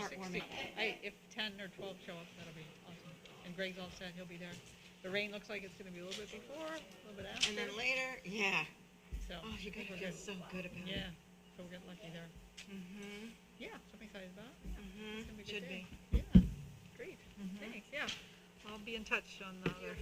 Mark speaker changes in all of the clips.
Speaker 1: Heartwarming.
Speaker 2: If 10 or 12 show up, that'll be awesome. And Greg's all set, he'll be there. The rain looks like it's gonna be a little bit before, a little bit after.
Speaker 1: And then later, yeah.
Speaker 2: So,
Speaker 1: Oh, you
Speaker 2: I think
Speaker 1: gotta
Speaker 2: we're
Speaker 1: feel
Speaker 2: good.
Speaker 1: so good about it.
Speaker 2: Yeah, so we're getting lucky there.
Speaker 1: Mm-hmm.
Speaker 2: Yeah, so I'm excited about it. Yeah,
Speaker 1: Mm-hmm.
Speaker 2: it's gonna be a good
Speaker 1: Should
Speaker 2: day.
Speaker 1: be.
Speaker 2: Yeah, great,
Speaker 1: Mm-hmm.
Speaker 2: thanks, yeah. I'll be in touch on the other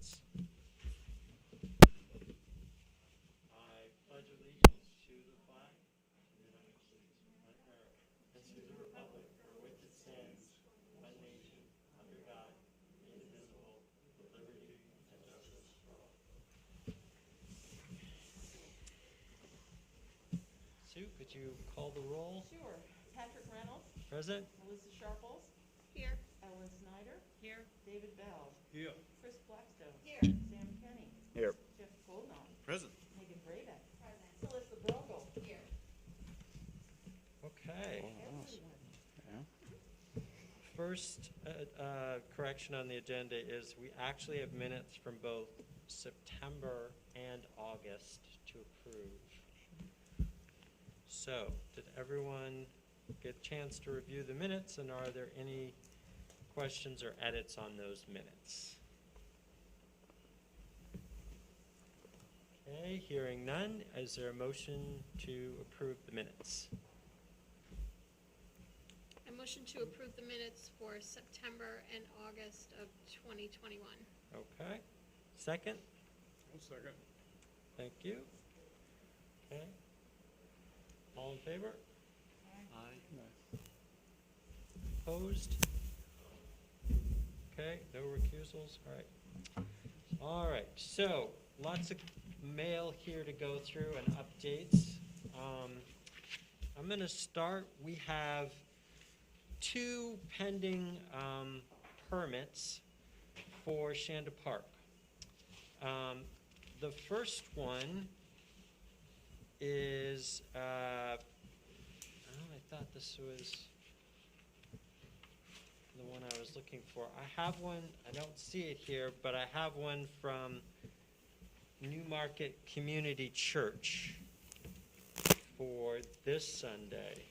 Speaker 3: allegiance. I pledge allegiance to the flag of the United States of America and to the republic for which it stands, one nation, under God, indivisible, with liberty and justice for all. Sue, could you call the roll?
Speaker 4: Sure. Patrick Reynolds,
Speaker 3: Present?
Speaker 4: Melissa Sharples,
Speaker 1: Here.
Speaker 4: Ellen Snyder,
Speaker 2: Here.
Speaker 4: David Bell,
Speaker 3: Here.
Speaker 4: Chris Blackstone,
Speaker 1: Here.
Speaker 4: Sam Kenny,
Speaker 5: Here.
Speaker 4: Jeff Goldnon,
Speaker 5: Present.
Speaker 4: Megan Brayback,
Speaker 1: Present.
Speaker 4: Celissa Brogel.
Speaker 1: Here.
Speaker 3: Okay.
Speaker 4: Everyone.
Speaker 3: First correction on the agenda is we actually have minutes from both September and August to approve. So, did everyone get a chance to review the minutes, and are there any questions or edits on those minutes? Okay, hearing none, is there a motion to approve the minutes?
Speaker 6: I motion to approve the minutes for September and August of 2021.
Speaker 3: Okay, second?
Speaker 5: One second.
Speaker 3: Thank you. Okay. All in favor?
Speaker 5: Aye.
Speaker 3: Opposed? Okay, no recusals, all right. All right, so lots of mail here to go through and updates. I'm gonna start, we have 2 pending permits for Shanda Park. The first one is, I thought this was the one I was looking for. I have one, I don't see it here, but I have one from Newmarket Community Church for this Sunday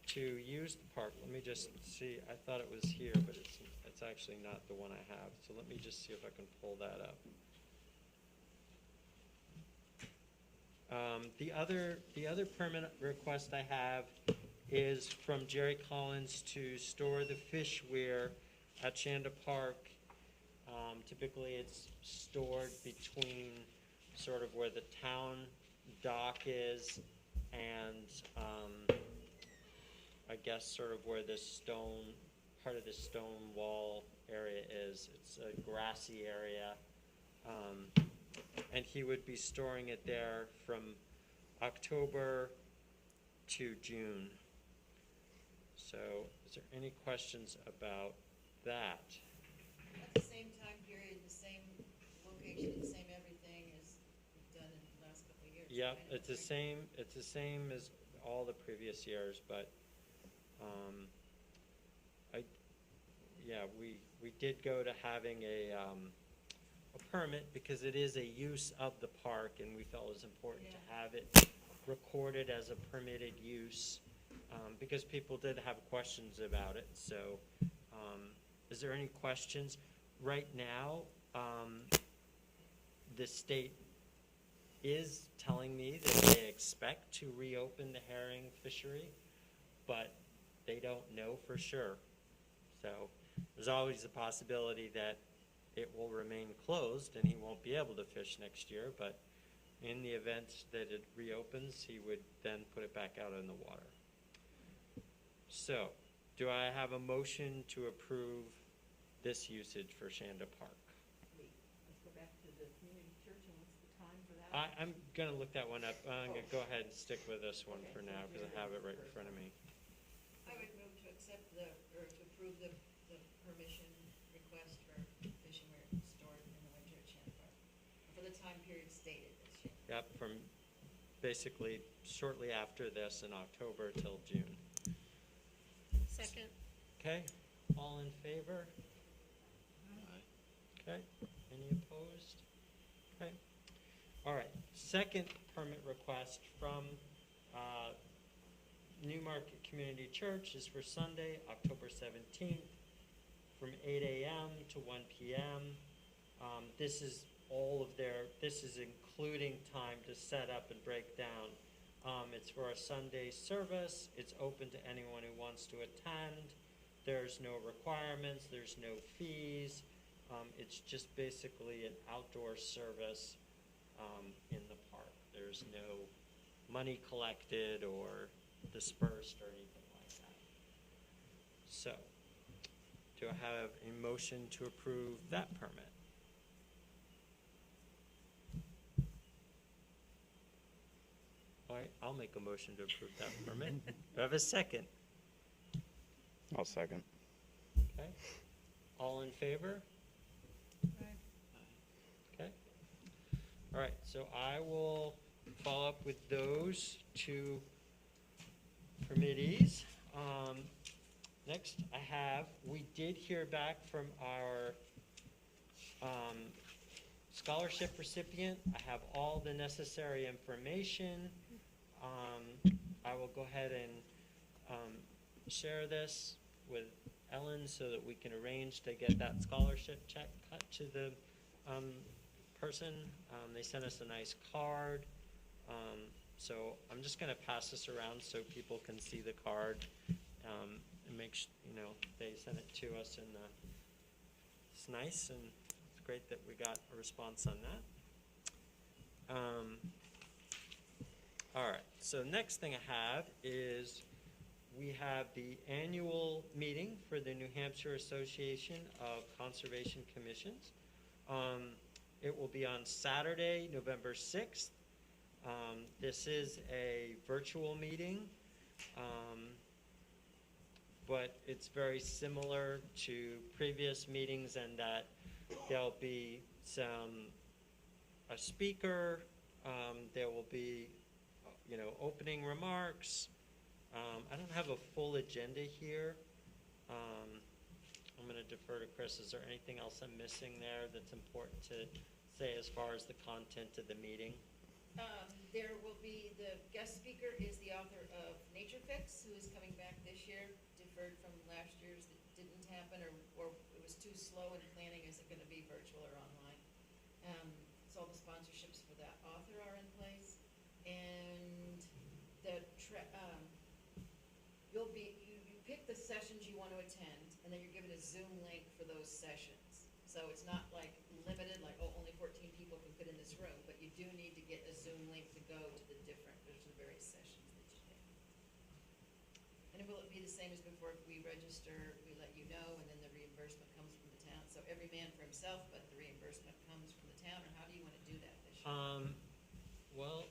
Speaker 3: to use the park. Let me just see, I thought it was here, but it's actually not the one I have. So let me just see if I can pull that up. The other permit request I have is from Jerry Collins to store the fish weir at Shanda Park. Typically it's stored between sort of where the town dock is and I guess sort of where this stone, part of the stone wall area is. It's a grassy area. And he would be storing it there from October to June. So, is there any questions about that?
Speaker 7: At the same time period, the same location, the same everything as we've done in the last couple of years.
Speaker 3: Yep,
Speaker 7: right?
Speaker 3: it's the same as all the previous years, but, we did go to having a permit because it is a use of the park, and we felt it was important to have it recorded as a permitted use, because people did have questions about it. So, is there any questions? Right now, the state is telling me that they expect to reopen the herring fishery, but they don't know for sure. So, there's always a possibility that it will remain closed and he won't be able to fish next year, but in the event that it reopens, he would then put it back out in the water. So, do I have a motion to approve this usage for Shanda Park?
Speaker 4: Wait, let's go back to the community church, and what's the time for that?
Speaker 3: I'm gonna look that one up. I'm gonna go ahead and stick with this one for now, because I have it right in front of me.
Speaker 7: I would move to accept or to approve the permission request for fishing where it's stored in the winter at Shanda Park. For the time period stated at Shanda.
Speaker 3: Yep, from basically shortly after this in October till June.
Speaker 6: Second.
Speaker 3: Okay, all in favor? Okay, any opposed? Okay, all right, second permit request from Newmarket Community Church is for Sunday, October 17th, from 8 a.m. to 1 p.m. This is this is including time to set up and break down. It's for a Sunday service. It's open to anyone who wants to attend. There's no requirements, there's no fees. It's just basically an outdoor service in the park. There's no money collected or dispersed or anything like that. So, do I have a motion to approve that permit? All right, I'll make a motion to approve that permit. Do I have a second?
Speaker 8: I'll second.
Speaker 3: Okay. All in favor? Okay. All right, so I will follow up with those two committees. Next, we did hear back from our scholarship recipient. I have all the necessary information. I will go ahead and share this with Ellen so that we can arrange to get that scholarship check cut to the person. They sent us a nice card. So I'm just going to pass this around so people can see the card and make sure, they sent it to us. And it's nice, and it's great that we got a response on that. All right, so next thing I have is we have the annual meeting for the New Hampshire Association of Conservation Commissions. It will be on Saturday, November 6th. This is a virtual meeting, but it's very similar to previous meetings in that there'll be a speaker, there will be, opening remarks. I don't have a full agenda here. I'm going to defer to Chris. Is there anything else I'm missing there that's important to say as far as the content of the meeting?
Speaker 7: There will be, the guest speaker is the author of Nature Fix, who is coming back this year, deferred from last year's that didn't happen, or it was too slow in planning. Is it going to be virtual or online? So all the sponsorships for that author are in place, and you pick the sessions you want to attend, and then you're given a Zoom link for those sessions. So it's not like limited, like, only 14 people can fit in this room, but you do need to get a Zoom link to go to the various sessions that you pick. And will it be the same as before? If we register, we let you know, and then the reimbursement comes from the town? So every man for himself, but the reimbursement comes from the town, or how do you want to do that this year?
Speaker 3: Well,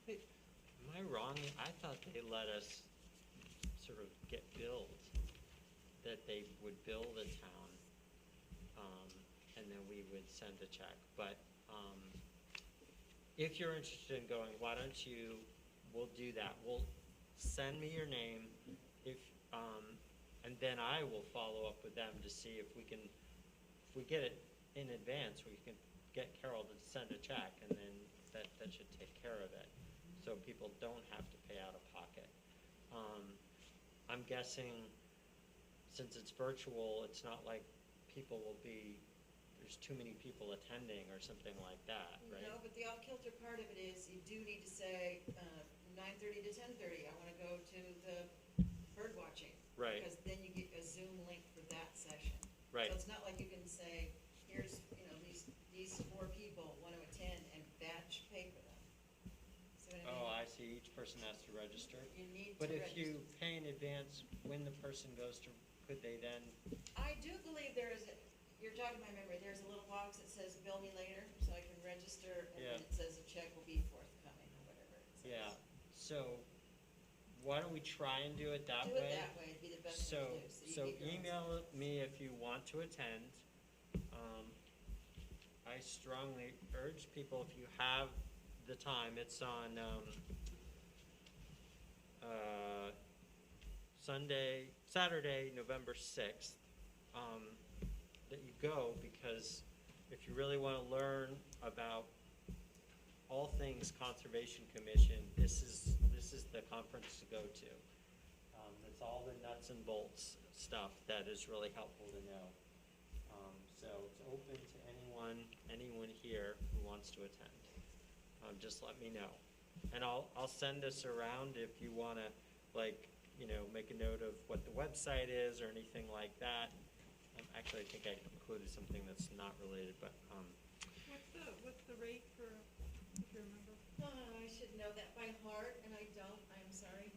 Speaker 3: am I wrong? I thought they let us sort of get billed, that they would bill the town, and then we would send a check. But if you're interested in going, why don't we'll do that. We'll send me your name, and then I will follow up with them to see if we get it in advance, we can get Carol to send a check, and then that should take care of it, so people don't have to pay out of pocket. I'm guessing, since it's virtual, it's not like there's too many people attending or something like that, right?
Speaker 7: No, but the off-kilter part of it is you do need to say 9:30 to 10:30. I want to go to the bird watching.
Speaker 3: Right.
Speaker 7: Because then you get a Zoom link for that session.
Speaker 3: Right.
Speaker 7: So it's not like you can say, here's, these 4 people want to attend and batch pay for them. See what I mean?
Speaker 3: Oh, I see. Each person has to register.
Speaker 7: You need to
Speaker 3: But if
Speaker 7: register.
Speaker 3: you pay in advance, when the person goes to, could they then?
Speaker 7: I do believe you're jogging my memory, there's a little box that says bill me later, so I can register, and
Speaker 3: Yeah.
Speaker 7: then it says a check will be forthcoming, or whatever it says.
Speaker 3: Yeah. So why don't we try and do it that
Speaker 7: Do
Speaker 3: way?
Speaker 7: it that way, it'd be the best thing to do.
Speaker 3: So
Speaker 7: you get your own
Speaker 3: email me if you want to attend. I strongly urge people, if you have the time, it's on Saturday, November 6th, that you go, because if you really want to learn about all things Conservation Commission, this is the conference to go to. It's all the nuts and bolts stuff that is really helpful to know. So it's open to anyone here who wants to attend. Just let me know, and I'll send this around if you want to make a note of what the website is or anything like that. Actually, I think I included something that's not related, but,
Speaker 2: What's the rate for, if you remember?
Speaker 7: I should know that by heart, and I don't, I'm sorry.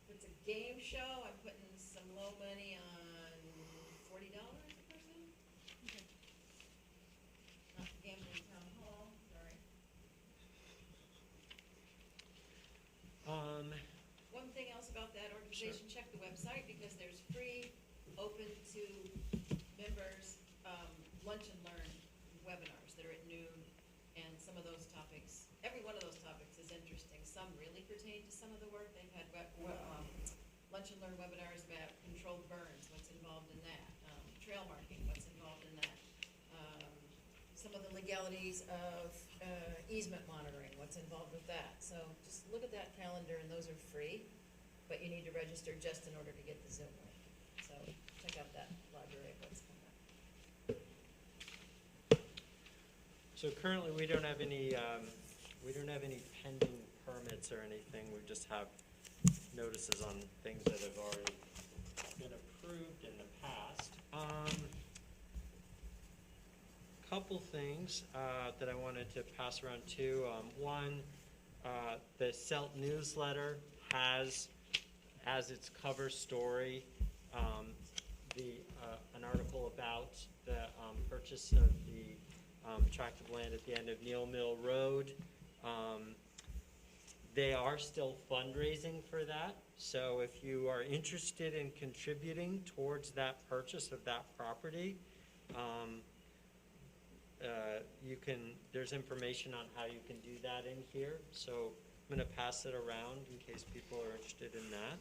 Speaker 7: If it's a game show, I'm putting some low money on $40 a person.
Speaker 2: Okay.
Speaker 7: Not the gambling town hall, sorry. One thing else about that organization, check the website, because there's free, open to members, lunch and learn webinars that are at noon, and some of those topics, every one of those topics is interesting. Some really pertain to some of the work. They've had lunch and learn webinars about controlled burns, what's involved in that, trail marking, what's involved in that, some of the legalities of easement monitoring, what's involved with that. So just look at that calendar, and those are free, but you need to register just in order to get the Zoom link. So check out that library of what's coming up.
Speaker 3: So currently, we don't have any pending permits or anything. We just have notices on things that have already been approved in the past. Couple things that I wanted to pass around too. One, the CELT newsletter has, as its cover story, an article about the purchase of the tract of land at the end of Neal Mill Road. They are still fundraising for that, so if you are interested in contributing towards that purchase of that property, there's information on how you can do that in here, so I'm going to pass it around in case people are interested in that.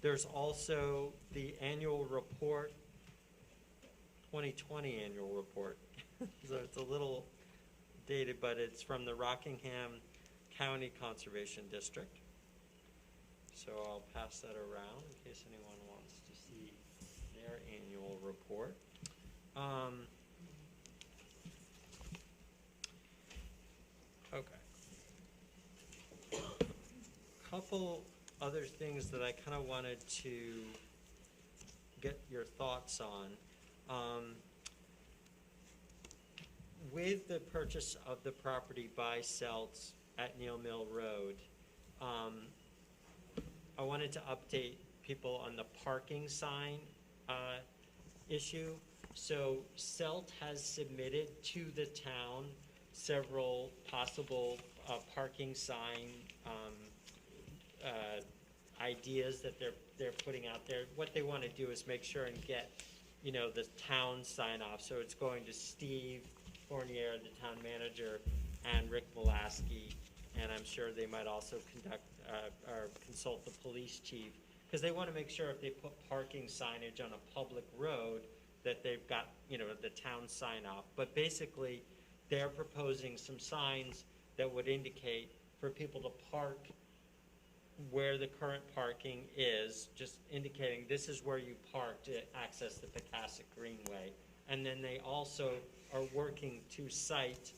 Speaker 3: There's also the annual report, 2020 annual report. So it's a little dated, but it's from the Rockingham County Conservation District. So I'll pass that around in case anyone wants to see their annual report. Okay. Couple other things that I kind of wanted to get your thoughts on. With the purchase of the property by CELT at Neal Mill Road, I wanted to update people on the parking sign issue. So CELT has submitted to the town several possible parking sign ideas that they're putting out there. What they want to do is make sure and get, the town sign off. So it's going to Steve Fournier, the town manager, and Rick Molaski, and I'm sure they might also conduct or consult the police chief, because they want to make sure if they put parking signage on a public road that they've got, the town sign off. But basically, they're proposing some signs that would indicate for people to park where the current parking is, just indicating this is where you park to access the Pecasset Greenway. And then they also are working to cite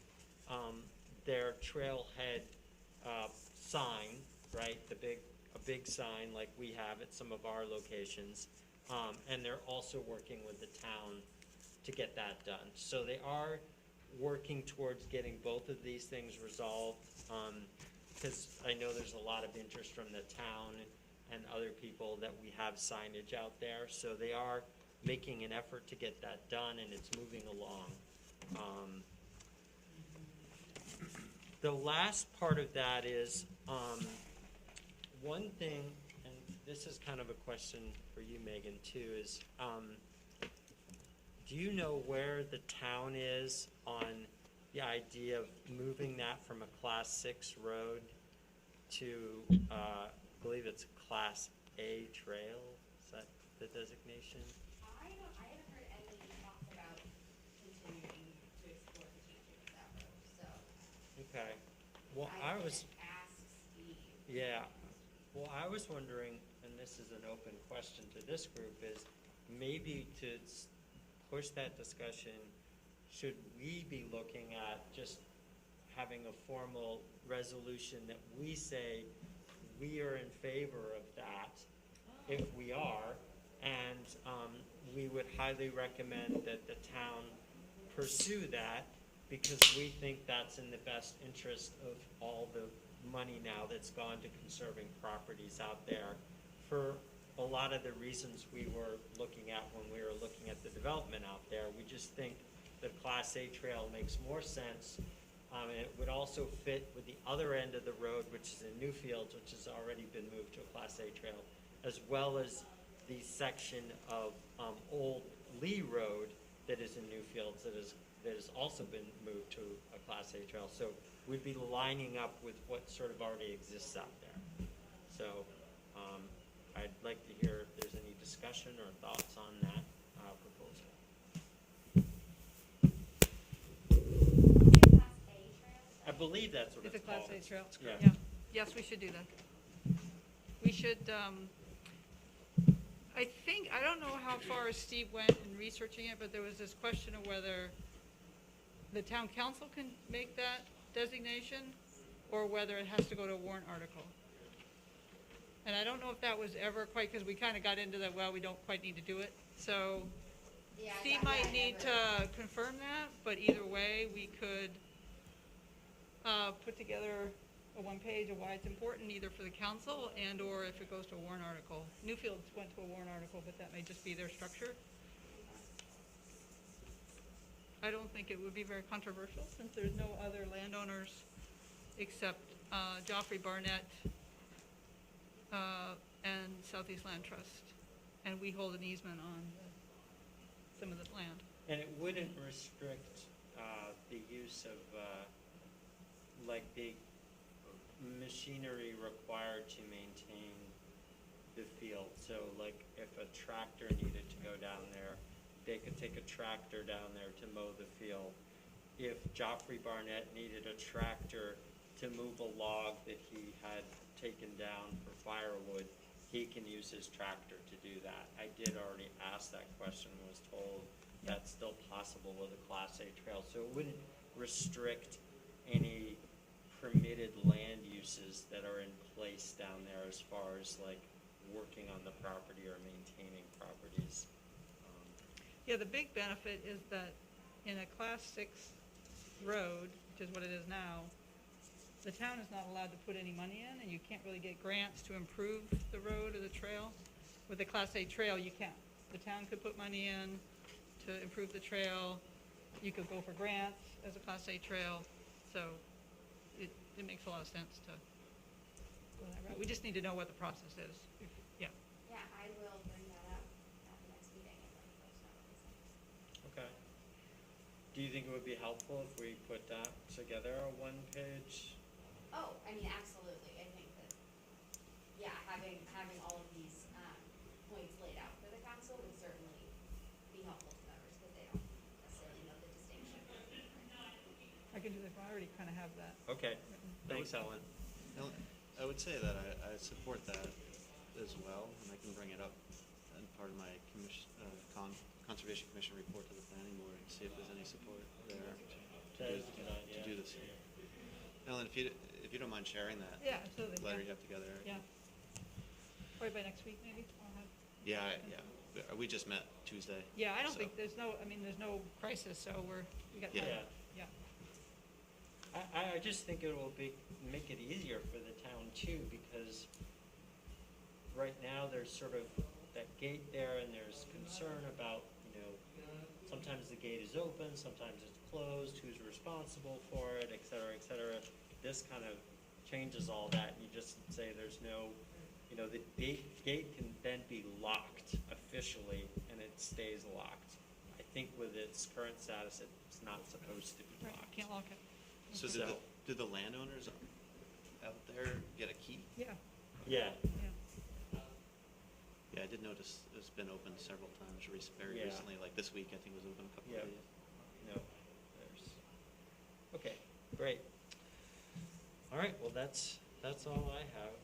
Speaker 3: their trailhead sign, right? A big sign like we have at some of our locations. And they're also working with the town to get that done. So they are working towards getting both of these things resolved, because I know there's a lot of interest from the town and other people that we have signage out there. So they are making an effort to get that done, and it's moving along. The last part of that is one thing, and this is kind of a question for you, Megan, too, is do you know where the town is on the idea of moving that from a Class 6 road to, I believe it's Class A trail? Is that the designation?
Speaker 9: I haven't heard any talk about continuing to explore the changing of that road, so.
Speaker 3: Okay. Well, I was,
Speaker 9: ask Steve.
Speaker 3: yeah. Well, I was wondering, and this is an open question to this group, is maybe to push that discussion, should we be looking at just having a formal resolution that we say we are in favor of that, if we are, and we would highly recommend that the town pursue that, because we think that's in the best interest of all the money now that's gone to conserving properties out there for a lot of the reasons we were looking at when we were looking at the development out there. We just think the Class A trail makes more sense. And it would also fit with the other end of the road, which is in Newfields, which has already been moved to a Class A trail, as well as the section of Old Lee Road that is in Newfields that has also been moved to a Class A trail. So we'd be lining up with what sort of already exists out there. So I'd like to hear if there's any discussion or thoughts on that proposal.
Speaker 9: Is it Class A trail?
Speaker 3: I believe that's what
Speaker 2: It's
Speaker 3: it's
Speaker 2: a Class
Speaker 3: called.
Speaker 2: A trail.
Speaker 3: Yeah.
Speaker 2: Yeah. Yes, we should do that. We should, I think, I don't know how far Steve went in researching it, but there was this question of whether the town council can make that designation or whether it has to go to a warrant article. And I don't know if that was ever quite, because we kind of got into that, well, we don't quite need to do it. So
Speaker 9: Yeah, I
Speaker 2: Steve
Speaker 9: thought
Speaker 2: might
Speaker 9: that
Speaker 2: need
Speaker 9: never-
Speaker 2: to confirm that, but either way, we could put together a one-page of why it's important, either for the council and or if it goes to a warrant article. Newfields went to a warrant article, but that may just be their structure. I don't think it would be very controversial, since there's no other landowners except Joffrey Barnett and Southeast Land Trust. And we hold an easement on some of the land.
Speaker 3: And it wouldn't restrict the use of, like, the machinery required to maintain the field. So, like, if a tractor needed to go down there, they could take a tractor down there to mow the field. If Joffrey Barnett needed a tractor to move a log that he had taken down for firewood, he can use his tractor to do that. I did already ask that question, and was told that's still possible with a Class A trail. So it wouldn't restrict any permitted land uses that are in place down there as far as like working on the property or maintaining properties.
Speaker 2: Yeah, the big benefit is that in a Class 6 road, which is what it is now, the town is not allowed to put any money in, and you can't really get grants to improve the road or the trail. With a Class A trail, you can. The town could put money in to improve the trail. You could go for grants as a Class A trail. So it makes a lot of sense to go that route. We just need to know what the process is. Yeah.
Speaker 9: Yeah, I will bring that up at the next meeting and let folks know what they say.
Speaker 3: Okay. Do you think it would be helpful if we put that together, a one-page?
Speaker 9: Oh, I mean, absolutely, I think that, yeah, having all of these, points laid out for the council would certainly be helpful to members, because they don't necessarily know the distinction.
Speaker 2: I can do that. I already kind of have that.
Speaker 3: Okay, thanks, Ellen.
Speaker 10: I would say that I support that as well, and I can bring it up in part of my Conservation Commission report to the planning board and see if there's any support there
Speaker 3: That is a good idea.
Speaker 10: to do this. Ellen, if you don't mind sharing that
Speaker 2: Yeah, absolutely.
Speaker 10: letter
Speaker 2: Yeah.
Speaker 10: you have together.
Speaker 2: Yeah. Probably by next week, maybe. I'll have.
Speaker 10: Yeah. We just met Tuesday.
Speaker 2: Yeah, I don't
Speaker 10: so-
Speaker 2: think, there's no crisis, so we got time.
Speaker 3: Yeah.
Speaker 2: Yeah.
Speaker 3: I just think it will make it easier for the town too, because right now there's sort of that gate there, and there's concern about, sometimes the gate is open, sometimes it's closed, who's responsible for it, et cetera, et cetera. This kind of changes all that, and you just say there's no, the gate can then be locked officially, and it stays locked. I think with its current status, it's not supposed to be
Speaker 2: Right,
Speaker 3: locked.
Speaker 2: can't lock it.
Speaker 10: So did the landowners out there get a key?
Speaker 2: Yeah,
Speaker 3: Yeah,
Speaker 2: yeah.
Speaker 10: Yeah, I did notice it's been open several times very
Speaker 3: Yeah.
Speaker 10: recently, like this week, I think it was open a couple
Speaker 3: Yeah.
Speaker 10: of days.
Speaker 3: no, okay, great. All right, well, that's all I have.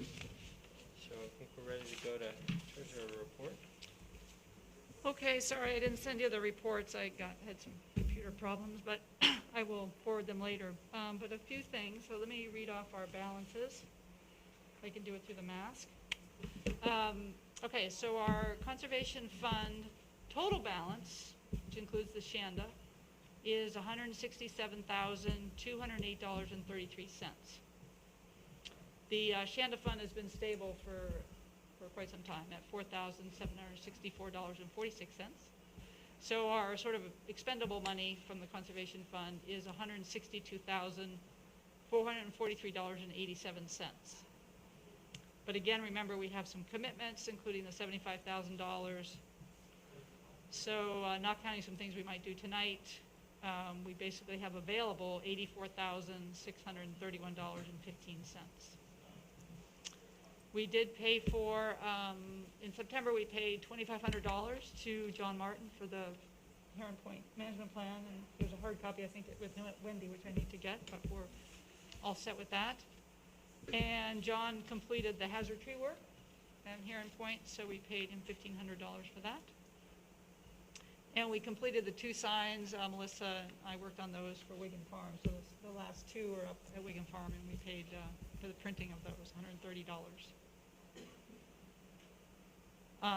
Speaker 3: So I think we're ready to go to treasurer report.
Speaker 2: Okay, sorry, I didn't send you the reports. I had some computer problems, but I will forward them later. But a few things, so let me read off our balances. I can do it through the mask. Okay, so our conservation fund total balance, which includes the Shanda, is $167,208.33. The Shanda fund has been stable for quite some time at $4,764.46. So our sort of expendable money from the conservation fund is $162,443.87. But again, remember, we have some commitments, including the $75,000. So not counting some things we might do tonight, we basically have available $84,631.15. We did pay for, in September, we paid $2,500 to John Martin for the Heron Point Management Plan, and there's a hard copy, I think, with Wendy, which I need to get, but we're all set with that. And John completed the hazard tree work at Heron Point, so we paid him $1,500 for that. And we completed the 2 signs. Melissa and I worked on those for Wigan Farm, so the last 2 are up at Wigan Farm, and we paid for the printing of those $130.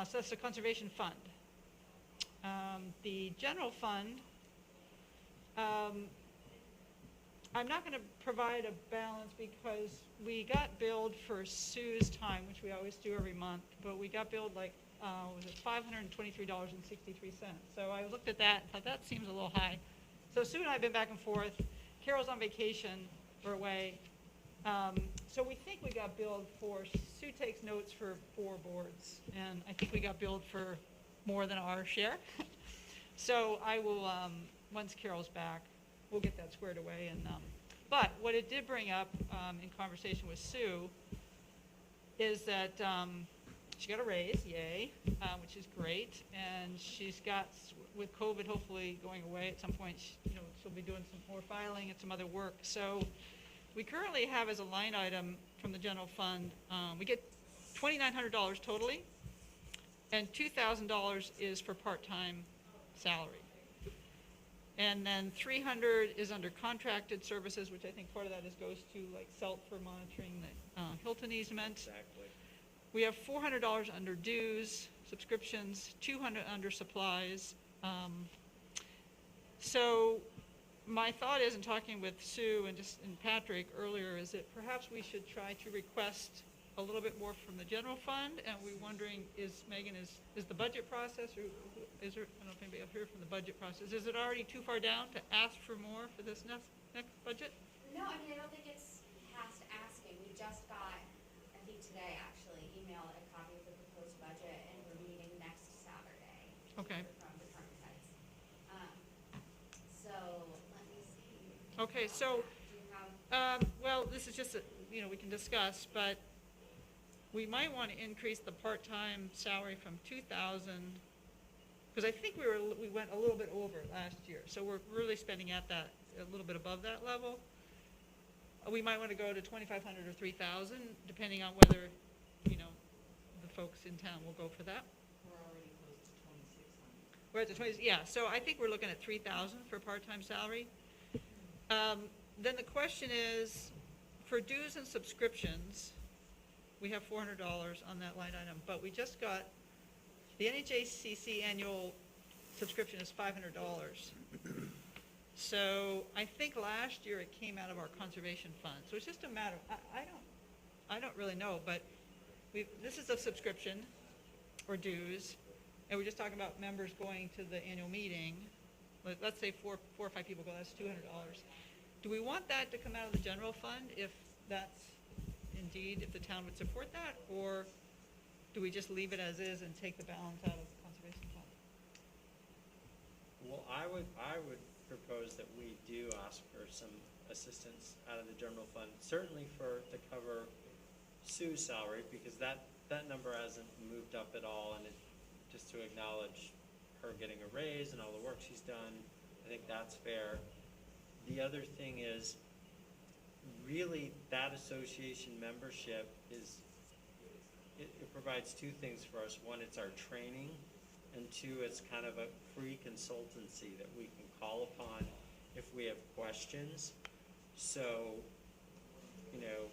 Speaker 2: So that's the conservation fund. The general fund, I'm not going to provide a balance because we got billed for Sue's time, which we always do every month, but we got billed like, was it $523.63. So I looked at that and thought that seems a little high. So Sue and I have been back and forth. Carol's on vacation or away. So we think we got billed for, Sue takes notes for 4 boards, and I think we got billed for more than our share. So I will, once Carol's back, we'll get that squared away. And but what it did bring up in conversation with Sue is that she got a raise, yay, which is great, and she's got, with COVID hopefully going away at some point, she'll be doing some more filing and some other work. So we currently have as a line item from the general fund, we get $2,900 totally, and $2,000 is for part-time salary. And then $300 is under contracted services, which I think part of that goes to like SELT for monitoring the Hilton easement.
Speaker 3: Exactly.
Speaker 2: We have $400 under dues, subscriptions, $200 under supplies. So my thought is, in talking with Sue and Patrick earlier, is that perhaps we should try to request a little bit more from the general fund. And we're wondering, Megan, is the budget process, or is there, I don't know if anybody up here from the budget process, is it already too far down to ask for more for this next budget?
Speaker 9: No, I mean, I don't think it's past asking. We just got, I think today actually, emailed a copy of the proposed budget, and we're meeting next Saturday.
Speaker 2: Okay.
Speaker 9: From the current sites. So, let me see.
Speaker 2: Okay, so,
Speaker 9: Do you have,
Speaker 2: well, this is just, we can discuss, but we might want to increase the part-time salary from 2,000, because I think we went a little bit over last year, so we're really spending at that, a little bit above that level. We might want to go to 2,500 or 3,000, depending on whether, the folks in town will go for that.
Speaker 4: We're already close to 2,600.
Speaker 2: We're at the 20, yeah, so I think we're looking at 3,000 for part-time salary. Then the question is, for dues and subscriptions, we have $400 on that line item, but we just got, the NHACC annual subscription is $500. So I think last year it came out of our conservation fund. So it's just a matter, I don't really know, but this is a subscription or dues, and we're just talking about members going to the annual meeting. Let's say four or five people go, that's $200. Do we want that to come out of the general fund if that's indeed, if the town would support that, or do we just leave it as is and take the balance out of the conservation fund?
Speaker 3: Well, I would propose that we do ask for some assistance out of the general fund, certainly to cover Sue's salary, because that number hasn't moved up at all, and just to acknowledge her getting a raise and all the work she's done, I think that's fair. The other thing is, really, that association membership it provides 2 things for us. One, it's our training, and 2, it's kind of a free consultancy that we can call upon if we have questions. So, you know,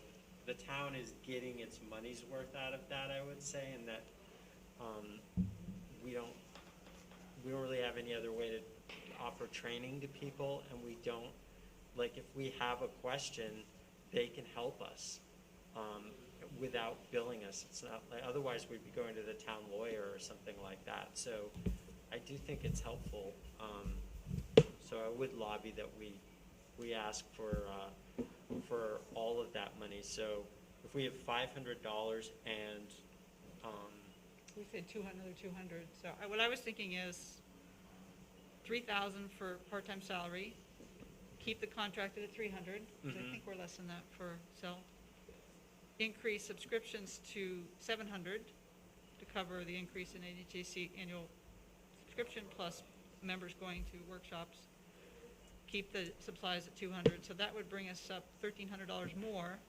Speaker 3: the town is getting its money's worth out of that, I would say, and that we don't really have any other way to offer training to people, and we don't, like, if we have a question, they can help us without billing us. It's not like, otherwise we'd be going to the town lawyer or something like that. So I do think it's helpful. So I would lobby that we ask for all of that money. So if we have $500 and
Speaker 2: We said 200 or 200, so what I was thinking is 3,000 for part-time salary, keep the contracted at 300, because I think we're less than that for Cell. Increase subscriptions to 700 to cover the increase in ADJC annual subscription plus members going to workshops. Keep the supplies at 200, so that would bring us up $1,300 more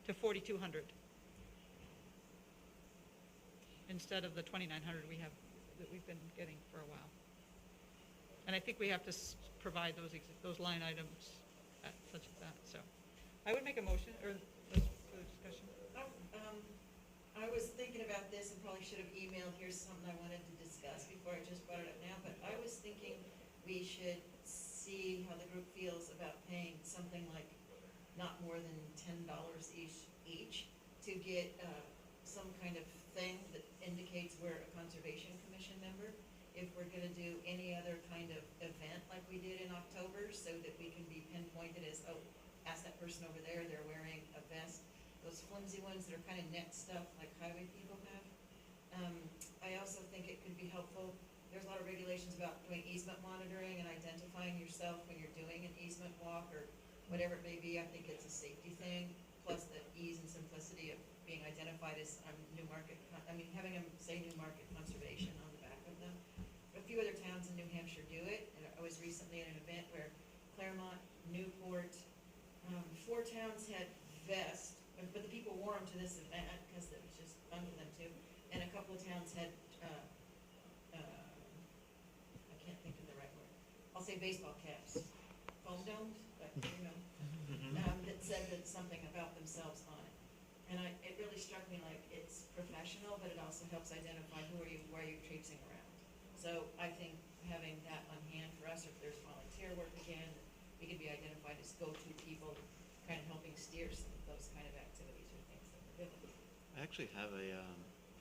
Speaker 2: to 4,200 instead of the 2,900 we have that we've been getting for a while. And I think we have to provide those line items at such as that. So I would make a motion, or let's for the discussion.
Speaker 7: I was thinking about this and probably should have emailed, here's something I wanted to discuss before I just brought it up now, but I was thinking we should see how the group feels about paying something like not more than $10 each to get some kind of thing that indicates we're a conservation commission member. If we're gonna do any other kind of event like we did in October, so that we can be pinpointed as, oh, ask that person over there, they're wearing a vest. Those flimsy ones that are kind of net stuff like highway people have. I also think it could be helpful. There's a lot of regulations about doing easement monitoring and identifying yourself when you're doing an easement walk or whatever it may be. I think it's a safety thing, plus the ease and simplicity of being identified as Newmarket, having them say Newmarket Conservation on the back of them. A few other towns in New Hampshire do it, and I was recently at an event where Claremont, Newport, 4 towns had vests, but the people wore them to this event because it was just fun for them too. And a couple of towns had, I can't think of the right word, I'll say baseball caps, foam domes, but you know, that said that something about themselves on it. And it really struck me like it's professional, but it also helps identify who are you, why are you traipsing around. So I think having that on hand for us, if there's volunteer work again, we could be identified as go-to people, kind of helping steer some of those kind of activities or things that we're doing.
Speaker 10: I actually have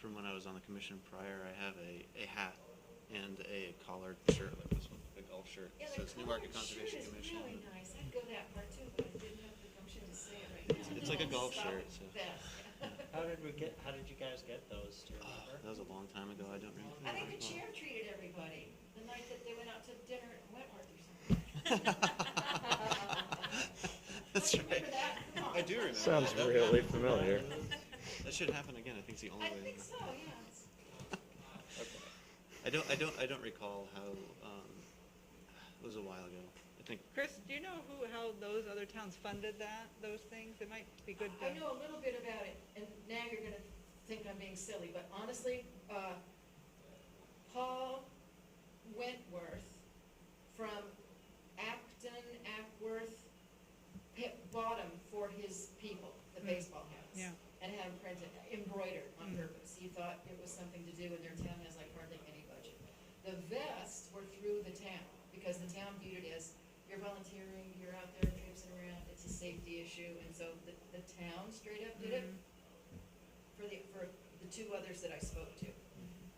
Speaker 10: from when I was on the commission prior, I have a hat and a collared shirt like this one, a golf shirt.
Speaker 7: Yeah,
Speaker 10: So
Speaker 7: the
Speaker 10: it's Newmarket
Speaker 7: collared shirt
Speaker 10: Conservation
Speaker 7: is
Speaker 10: Commission.
Speaker 7: really nice. I'd go that part too, but I didn't have the gumption to say it right now.
Speaker 10: It's like a golf
Speaker 7: Stop
Speaker 10: shirt,
Speaker 7: it.
Speaker 10: so.
Speaker 7: Best.
Speaker 3: How did you guys get those? Do you remember?
Speaker 10: That was a long time ago. I don't remember.
Speaker 7: I think the chair treated everybody the night that they went out to dinner at Wentworth or something.
Speaker 10: That's
Speaker 7: Don't you
Speaker 10: right.
Speaker 7: remember that? Come on.
Speaker 10: I do remember.
Speaker 8: Sounds
Speaker 10: that.
Speaker 8: really familiar.
Speaker 10: That should happen again. I think it's the only
Speaker 7: I
Speaker 10: way.
Speaker 7: think so, yeah.
Speaker 10: I don't recall how. It was a while ago. I think.
Speaker 2: Chris, do you know how those other towns funded those things? It might be good to.
Speaker 7: I know a little bit about it, and now you're gonna think I'm being silly, but honestly, Paul Wentworth from Ackworth, bought them for his people, the baseball hats.
Speaker 2: Yeah.
Speaker 7: And had them printed, embroidered on purpose. He thought it was something to do, and their town has like hardly any budget. The vests were through the town, because the town viewed it as, you're volunteering, you're out there traipsing around, it's a safety issue, and so the town straight up did it for the 2 others that I spoke to.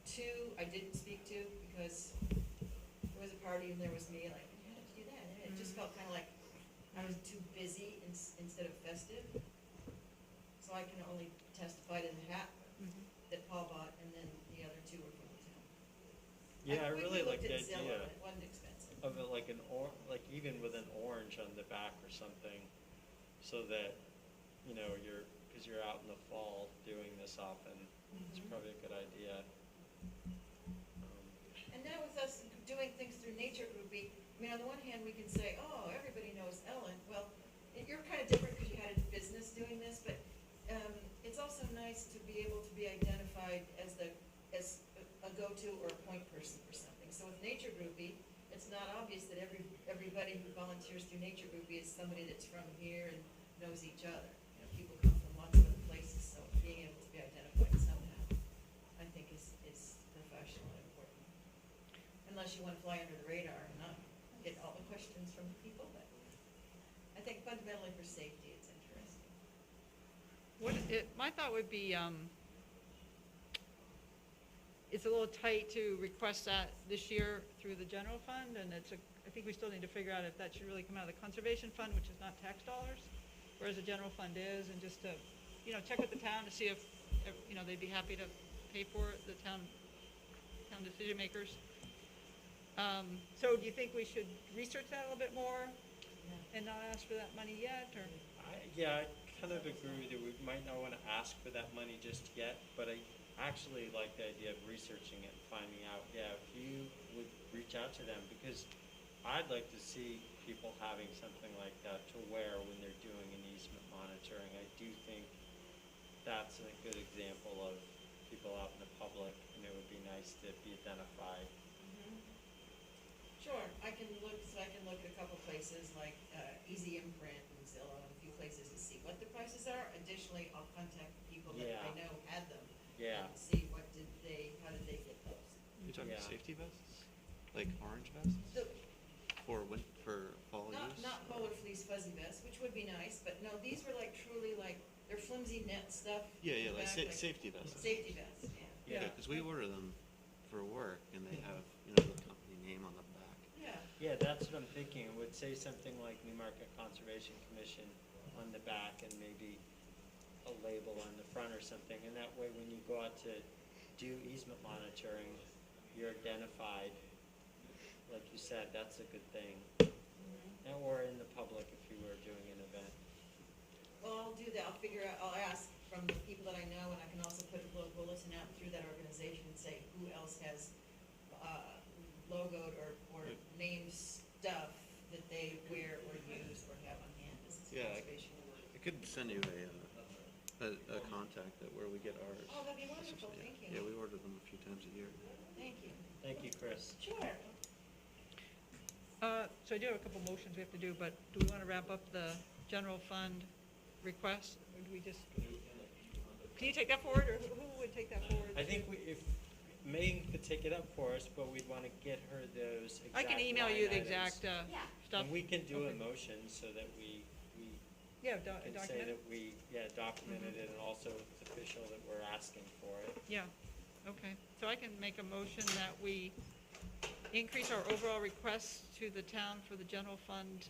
Speaker 7: 2 I didn't speak to because there was a party and there was me, like, how did you do that? And it just felt kind of like I was too busy instead of festive. So I can only testify to the hat that Paul bought, and then the other 2 were from the town.
Speaker 3: Yeah, I really like the
Speaker 7: looked at Zillow,
Speaker 3: idea
Speaker 7: and it wasn't expensive.
Speaker 3: of it like like even with an orange on the back or something, so that, you know, because you're out in the fall doing this often, it's probably a good idea.
Speaker 7: And now with us doing things through Nature Groupie, I mean, on the one hand, we can say, oh, everybody knows Ellen. Well, you're kind of different because you had a business doing this, but it's also nice to be able to be identified as a go-to or a point person for something. So with Nature Groupie, it's not obvious that everybody who volunteers through Nature Group is somebody that's from here and knows each other. You know, people come from lots of other places, so being able to be identified somehow, I think is professional and important. Unless you want to fly under the radar and not get all the questions from the people, but I think fundamentally for safety, it's interesting.
Speaker 2: My thought would be, it's a little tight to request that this year through the general fund, and I think we still need to figure out if that should really come out of the conservation fund, which is not tax dollars, whereas the general fund is, and just to, check with the town to see if, they'd be happy to pay for it, the town decision makers. So do you think we should research that a little bit more and not ask for that money yet, or?
Speaker 3: Yeah, I kind of agree with you. We might not want to ask for that money just yet, but I actually like the idea of researching it and finding out, if you would reach out to them, because I'd like to see people having something like that to wear when they're doing an easement monitoring. I do think that's a good example of people out in the public, and it would be nice to be identified.
Speaker 7: Sure, I can look at a couple places like Easy Imprint and Zillow and a few places to see what the prices are. Additionally, I'll contact the people that I know had them.
Speaker 3: Yeah.
Speaker 7: And see how did they get those.
Speaker 10: You talking
Speaker 3: Yeah.
Speaker 10: safety vests? Like orange vests? For fall use?
Speaker 7: Not polar fleece fuzzy vests, which would be nice, but no, these were like truly like, they're flimsy net stuff.
Speaker 10: Yeah,
Speaker 7: in the
Speaker 10: like
Speaker 7: back,
Speaker 10: safety vests.
Speaker 7: Safety vests, yeah.
Speaker 3: Yeah.
Speaker 10: Because we order them for work, and they have, the company name on the back.
Speaker 7: Yeah.
Speaker 3: Yeah, that's what I'm thinking. It would say something like Newmarket Conservation Commission on the back, and maybe a label on the front or something, and that way when you go out to do easement monitoring, you're identified. Like you said, that's a good thing. Or in the public if you were doing an event.
Speaker 7: Well, I'll do that. I'll ask from the people that I know, and I can also put a little bulletin out through that organization and say who else has logoed or named stuff that they wear or use or have on hand. This is conservation work.
Speaker 10: I could send you a contact where we get ours.
Speaker 7: Oh, that'd be wonderful. Thank you.
Speaker 10: Yeah, we order them a few times a year.
Speaker 7: Thank you.
Speaker 3: Thank you, Chris.
Speaker 7: Sure.
Speaker 2: So I do have a couple motions we have to do, but do we want to wrap up the general fund request? Or do we just, can you take that forward, or who would take that forward?
Speaker 3: I think if Megan could take it up for us, but we'd want to get her those exact
Speaker 2: I can email you the
Speaker 3: line items.
Speaker 2: exact
Speaker 9: Yeah.
Speaker 2: stuff.
Speaker 3: And we can do a
Speaker 2: Okay.
Speaker 3: motion so that we
Speaker 2: Yeah,
Speaker 3: can say
Speaker 2: document
Speaker 3: that
Speaker 2: it?
Speaker 3: we, documented it, and also it's official that we're asking for it.
Speaker 2: Yeah, okay. So I can make a motion that we increase our overall request to the town for the general fund,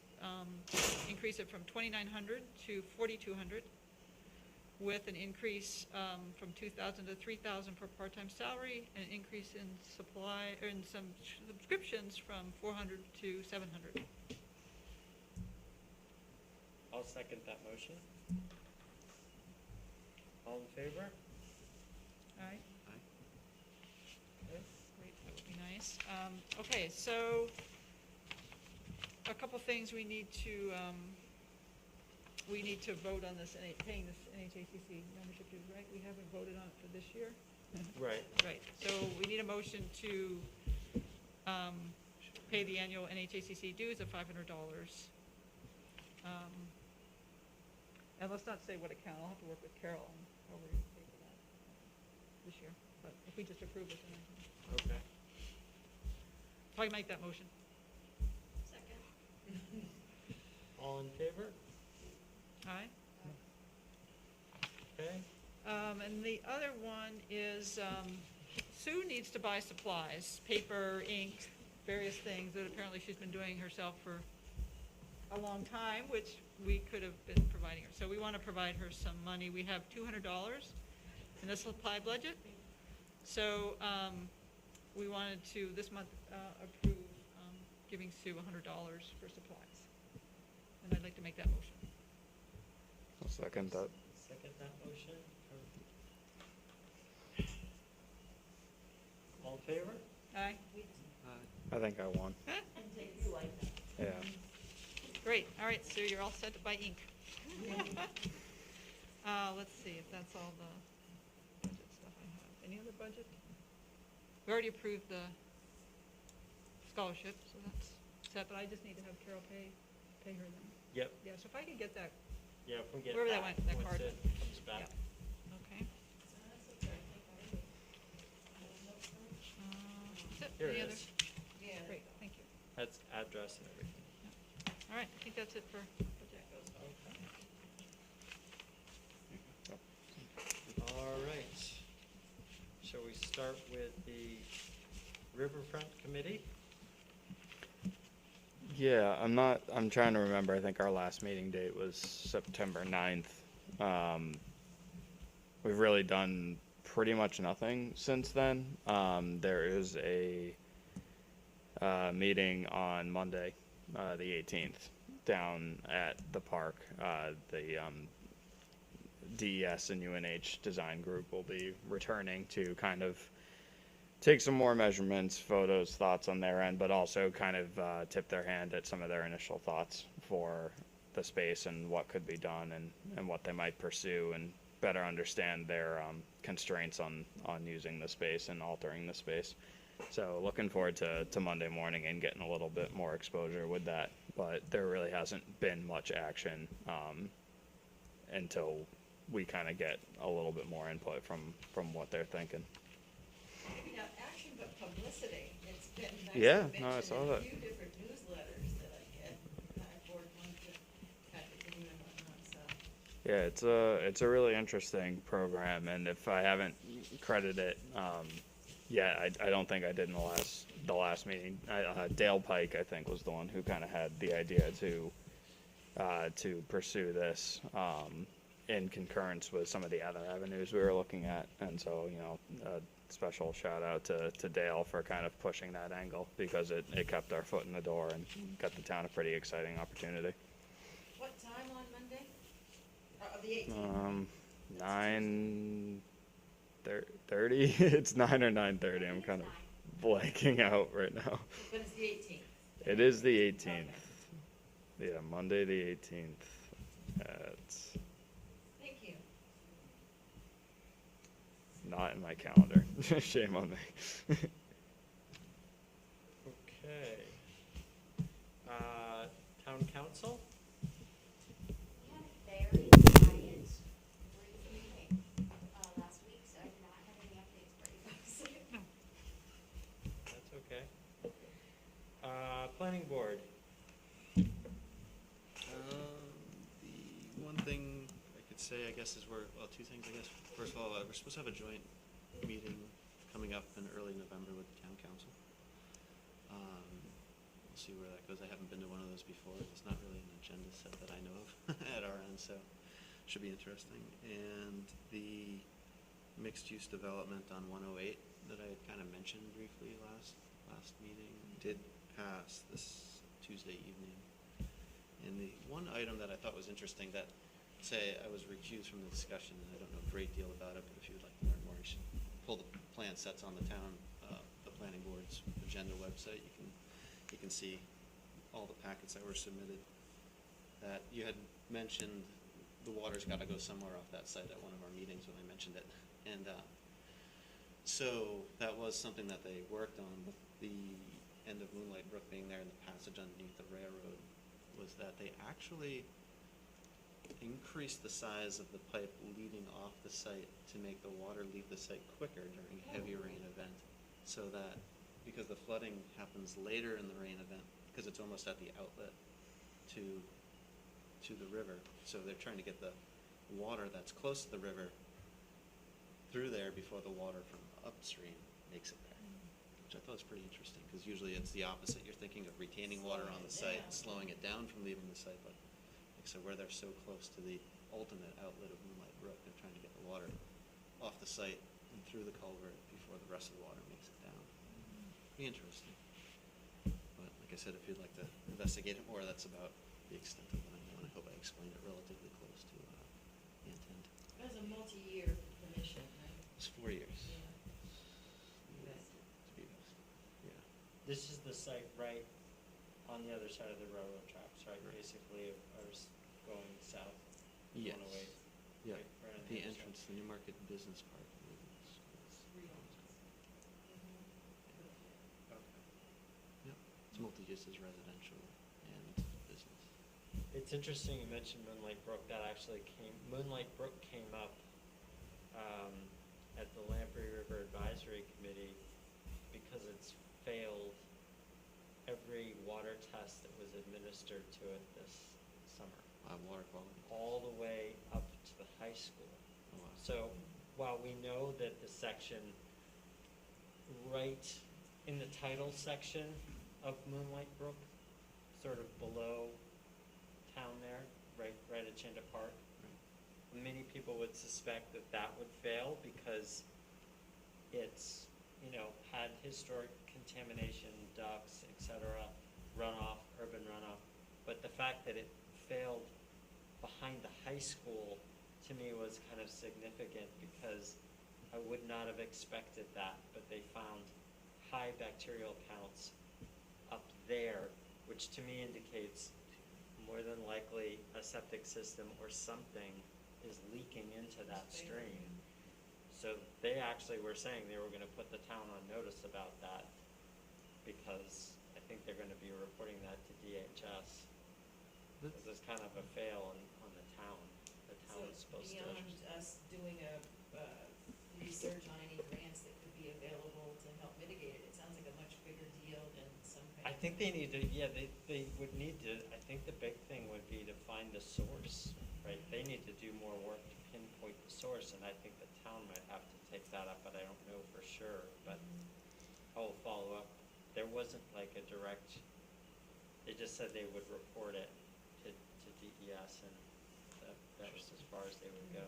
Speaker 2: increase it from 2,900 to 4,200, with an increase from 2,000 to 3,000 for part-time salary, and an increase in some subscriptions from 400 to 700.
Speaker 3: I'll second that motion. All in favor?
Speaker 2: All right?
Speaker 10: Aye.
Speaker 3: Okay.
Speaker 2: Great, that would be nice. Okay, so a couple things we need to vote on this, paying this NHACC membership dues, right? We haven't voted on it for this year.
Speaker 3: Right.
Speaker 2: Right, so we need a motion to pay the annual NHACC dues of $500. And let's not say what account, I'll have to work with Carol on how we're gonna pay for that this year. But if we just approve it, then I can.
Speaker 3: Okay.
Speaker 2: So I can make that motion.
Speaker 6: Second.
Speaker 3: All in favor?
Speaker 2: Aye.
Speaker 3: Okay.
Speaker 2: And the other one is, Sue needs to buy supplies, paper, ink, various things that apparently she's been doing herself for a long time, which we could have been providing her. So we want to provide her some money. We have $200 in the supply budget. So we wanted to, this month, approve giving Sue $100 for supplies. And I'd like to make that motion.
Speaker 8: I'll second that.
Speaker 3: Second that motion. All in favor?
Speaker 2: Aye?
Speaker 8: I think I won.
Speaker 7: You like that.
Speaker 8: Yeah.
Speaker 2: Great, all right, Sue, you're all set to buy ink. Let's see if that's all the budget stuff I have. Any other budget? We already approved the scholarship, so that's set, but I just need to have Carol pay her then.
Speaker 3: Yep,
Speaker 2: Yeah, so if I could get that,
Speaker 3: yeah, if we get
Speaker 2: Wherever that
Speaker 3: that,
Speaker 2: went, that
Speaker 3: once
Speaker 2: card
Speaker 3: it
Speaker 2: went.
Speaker 3: comes back.
Speaker 2: Yeah. Okay. That's it.
Speaker 3: Here
Speaker 2: Any
Speaker 3: it
Speaker 2: other?
Speaker 3: is.
Speaker 7: Yeah.
Speaker 2: Great, thank you.
Speaker 3: That's address and everything.
Speaker 2: All right, I think that's it for Jack.
Speaker 3: All right. Shall we start with the Riverfront Committee?
Speaker 8: Yeah, I'm trying to remember. I think our last meeting date was September 9th. We've really done pretty much nothing since then. There is a meeting on Monday, the 18th, down at the park. The DES and UNH design group will be returning to kind of take some more measurements, photos, thoughts on their end, but also kind of tip their hand at some of their initial thoughts for the space and what could be done and what they might pursue and better understand their constraints on using the space and altering the space. So looking forward to Monday morning and getting a little bit more exposure with that, but there really hasn't been much action until we kind of get a little bit more input from what they're thinking.
Speaker 7: Maybe not action, but publicity. It's been
Speaker 8: Yeah,
Speaker 7: nicely
Speaker 8: no, I
Speaker 7: mentioned
Speaker 8: saw
Speaker 7: in
Speaker 8: that.
Speaker 7: a few different newsletters that I get. I forward one to Patrick and whatnot, so.
Speaker 8: Yeah, it's a really interesting program, and if I haven't credited it yet, I don't think I did in the last meeting. Dale Pike, I think, was the one who kind of had the idea to pursue this in concurrence with some of the other avenues we were looking at, and so a special shout out to Dale for kind of pushing that angle because it kept our foot in the door and got the town a pretty exciting opportunity.
Speaker 7: What time on Monday? The 18th?
Speaker 8: 9:30. It's 9 or 9:30. I'm kind of blanking out right now.
Speaker 7: But it's the 18th.
Speaker 8: It is the 18th.
Speaker 7: Okay.
Speaker 8: Yeah, Monday the 18th.
Speaker 7: Thank you.
Speaker 8: Not in my calendar. Shame on me.
Speaker 3: Okay. Town council?
Speaker 9: We had a very quiet, brief meeting, last week, so I do not have any updates for you folks.
Speaker 3: That's okay. Planning board?
Speaker 10: The one thing I could say, I guess, is two things, I guess. First of all, we're supposed to have a joint meeting coming up in early November with the town council. We'll see where that goes. I haven't been to one of those before. It's not really an agenda set that I know of at our end, so should be interesting. And the mixed-use development on 108 that I had kind of mentioned briefly last meeting did pass this Tuesday evening. And the one item that I thought was interesting that, say, I was recused from the discussion, and I don't know a great deal about it, but if you would like to learn more, you should pull the plan sets on the planning board's agenda website. You can see all the packets that were submitted. That you had mentioned the water's got to go somewhere off that site at one of our meetings when I mentioned it, and so that was something that they worked on. With the end of Moonlight Brook being there and the passage underneath the railroad, was that they actually increased the size of the pipe leading off the site to make the water leave the site quicker during a heavy rain event, so that because the flooding happens later in the rain event, because it's almost at the outlet to the river, so they're trying to get the water that's close to the river through there before the water from upstream makes it there, which I thought was pretty interesting, because usually it's the opposite. You're thinking of retaining water on the site, slowing it down from leaving the site, but like I said, where they're so close to the ultimate outlet of Moonlight Brook, they're trying to get the water off the site and through the culvert before the rest of the water makes it down. Pretty interesting. But like I said, if you'd like to investigate it more, that's about the extent of what I know, and I hope I explained it relatively close to the intent.
Speaker 7: That was a multi-year permission, right?
Speaker 10: It's 4 years.
Speaker 7: Yeah.
Speaker 10: To be vested. Yeah.
Speaker 3: This is the site right on the other side of the railroad tracks, right? Basically, ours going south,
Speaker 10: Yes.
Speaker 3: 108.
Speaker 10: Yeah.
Speaker 3: Right on
Speaker 10: The
Speaker 3: other
Speaker 10: entrance to
Speaker 3: side.
Speaker 10: the Newmarket Business Park.
Speaker 3: Okay.
Speaker 10: Yeah, it's multi-year. uses, residential and business.
Speaker 3: It's interesting you mentioned Moonlight Brook. Moonlight Brook came up at the Lamprey River Advisory Committee because it's failed every water test that was administered to it this summer,
Speaker 10: Water quality.
Speaker 3: all the way up to the high school.
Speaker 10: Oh, wow.
Speaker 3: So while we know that the section right in the title section of Moonlight Brook, sort of below town there, right at Chinda Park, many people would suspect that that would fail because it's, had historic contamination, ducts, etc., runoff, urban runoff. But the fact that it failed behind the high school, to me, was kind of significant because I would not have expected that, but they found high bacterial counts up there, which to me indicates more than likely a septic system or something is leaking into that stream. So they actually were saying they were gonna put the town on notice about that because I think they're gonna be reporting that to DHS. This is kind of a fail on the town. The town is supposed to.
Speaker 7: So beyond us doing a research on any grants that could be available to help mitigate it, it sounds like a much bigger deal than some kind
Speaker 3: I
Speaker 7: of.
Speaker 3: think they need to, they would need to, I think the big thing would be to find the source, right? They need to do more work to pinpoint the source, and I think the town might have to take that up, but I don't know for sure, but I will follow up. There wasn't like a direct, they just said they would report it to DES, and that was as far as they would go.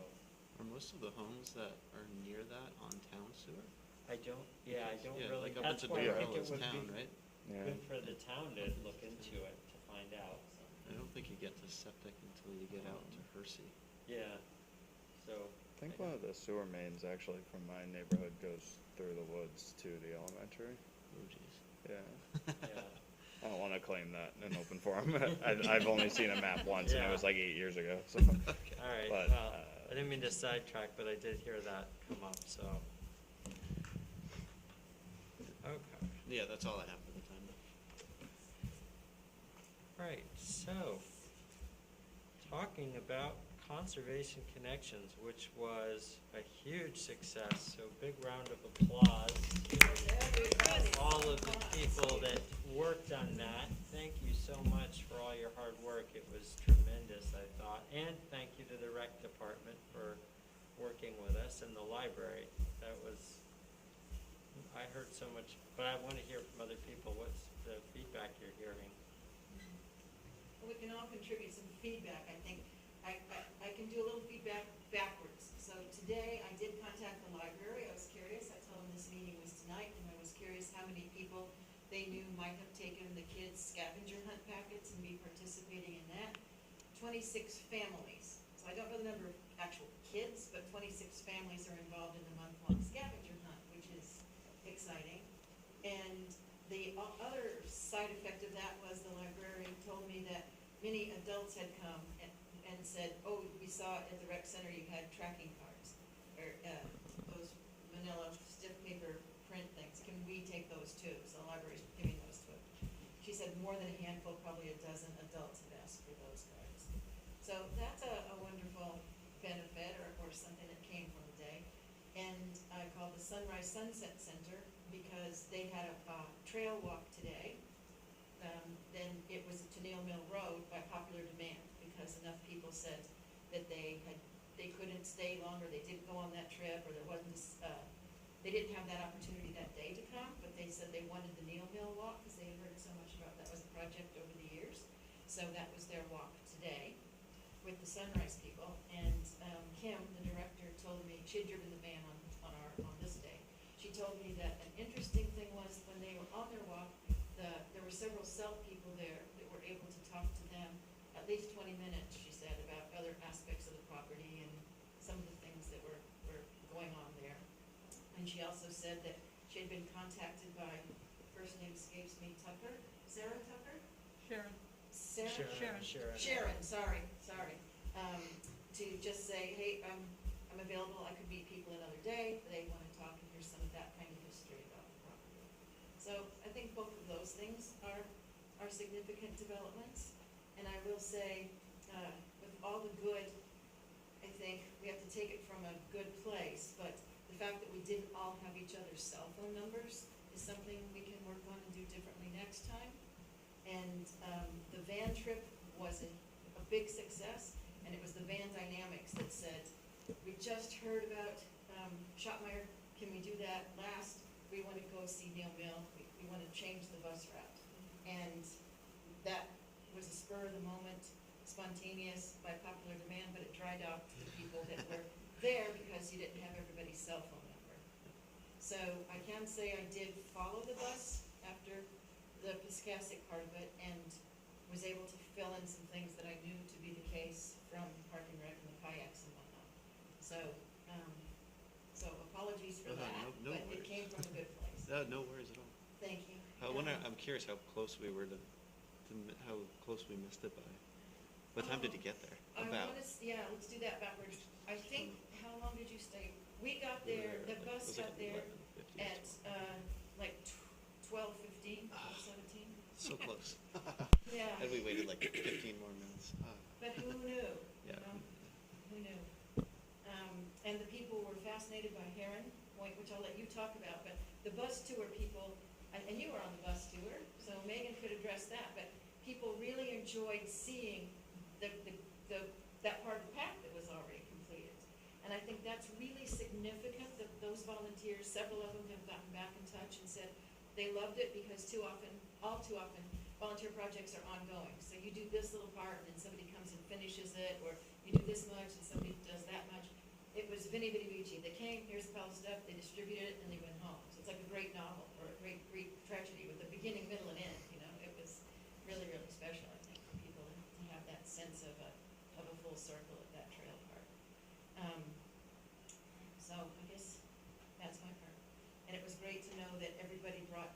Speaker 10: Are most of the homes that are near that on town sewer?
Speaker 3: I don't really,
Speaker 10: Like up
Speaker 3: that's
Speaker 10: into
Speaker 3: why I think
Speaker 10: Dorado
Speaker 3: it
Speaker 10: is
Speaker 3: would
Speaker 10: town,
Speaker 3: be
Speaker 10: right?
Speaker 8: Yeah.
Speaker 3: good for the town to look into it, to find out.
Speaker 10: I don't think you get to septic until you get out to Hersey.
Speaker 3: Yeah, so.
Speaker 8: I think one of the sewer mains actually from my neighborhood goes through the woods to the elementary.
Speaker 10: Oh, jeez.
Speaker 8: Yeah.
Speaker 3: Yeah.
Speaker 8: I don't want to claim that in open forum. I've only seen a map once, and it
Speaker 3: Yeah.
Speaker 8: was like 8 years ago. So.
Speaker 3: All right,
Speaker 8: But,
Speaker 3: well, I didn't mean to sidetrack, but I did hear that come up, so. Okay,
Speaker 10: Yeah, that's all I have for the time.
Speaker 3: right, so, talking about Conservation Connections, which was a huge success, so big round of applause to all of the people that worked on that. Thank you so much for all your hard work. It was tremendous, I thought. And thank you to the rec department for working with us, and the library. That was, I heard so much, but I want to hear from other people. What's the feedback you're hearing?
Speaker 7: Well, we can all contribute some feedback, I think. I can do a little feedback backwards. So today, I did contact the library. I was curious. I told them this meeting was tonight, and I was curious how many people they knew might have taken the kids' scavenger hunt packets and be participating in that. 26 families. So I don't know the number of actual kids, but 26 families are involved in the month-long scavenger hunt, which is exciting. And the other side effect of that was the librarian told me that many adults had come and said, oh, we saw at the rec center you had tracking cards, or those manila stiff paper print things. Can we take those too? So the library's giving those to it. She said more than a handful, probably a dozen adults have asked for those cards. So that's a wonderful benefit or something that came from the day. And I called the Sunrise Sunset Center because they had a trail walk today. Then it was to Nail Mill Road by popular demand because enough people said that they couldn't stay longer, they didn't go on that trip, or there wasn't they didn't have that opportunity that day to come, but they said they wanted the Nail Mill walk because they had heard so much about that was a project over the years. So that was their walk today with the Sunrise people. And Kim, the director, told me she had driven the van on this day. She told me that an interesting thing was when they were on their walk, there were several cell people there that were able to talk to them at least 20 minutes, she said, about other aspects of the property and some of the things that were going on there. And she also said that she had been contacted by, first name escapes me, Tucker, Sarah Tucker?
Speaker 2: Sharon.
Speaker 7: Sharon, sorry. To just say, hey, I'm available, I could meet people another day, they want to talk and hear some of that kind of history about the property. So I think both of those things are significant developments. And I will say, with all the good, I think we have to take it from a good place, but the fact that we didn't all have each other's cell phone numbers is something we can work on and do differently next time. And the van trip was a big success, and it was the van dynamics that said, we just heard about Shopmeyer, can we do that last? We want to go see Neil Mill, we want to change the bus route. And that was a spur of the moment, spontaneous by popular demand, but it dried out the people that were there because you didn't have everybody's cell phone number. So I can say I did follow the bus after the Piscassic part of it and was able to fill in some things that I knew to be the case from Park and Rec and the kayaks and whatnot. So, so apologies for that,
Speaker 10: no
Speaker 7: but it
Speaker 10: worries.
Speaker 7: came from a good place.
Speaker 10: No worries at all.
Speaker 7: Thank you.
Speaker 10: I'm curious how close we were how close we missed it by. What time did you get there? About.
Speaker 7: Yeah, let's do that backwards. I think, how long did you stay? We got there, the bus got there at, like 12:15, 12:17.
Speaker 10: So close.
Speaker 7: Yeah.
Speaker 10: And we waited like 15 more minutes.
Speaker 7: But who knew?
Speaker 10: Yeah.
Speaker 7: You know? Who knew? And the people were fascinated by Heron Point, which I'll let you talk about, but the bus tour people, and you were on the bus tour, so Megan could address that, but people really enjoyed seeing that part of the path that was already completed. And I think that's really significant that those volunteers, several of them have gotten back in touch and said they loved it because all too often, volunteer projects are ongoing. So you do this little part and then somebody comes and finishes it, or you do this much and somebody does that much. It was Vinny Vinny Vici. They came, here's the pile of stuff, they distributed it, and they went home. So it's like a great novel or a great Greek tragedy with a beginning, middle, and end, you know. It was really, really special, I think, for people to have that sense of a full circle at that trail part. So I guess that's my part. And it was great to know that everybody brought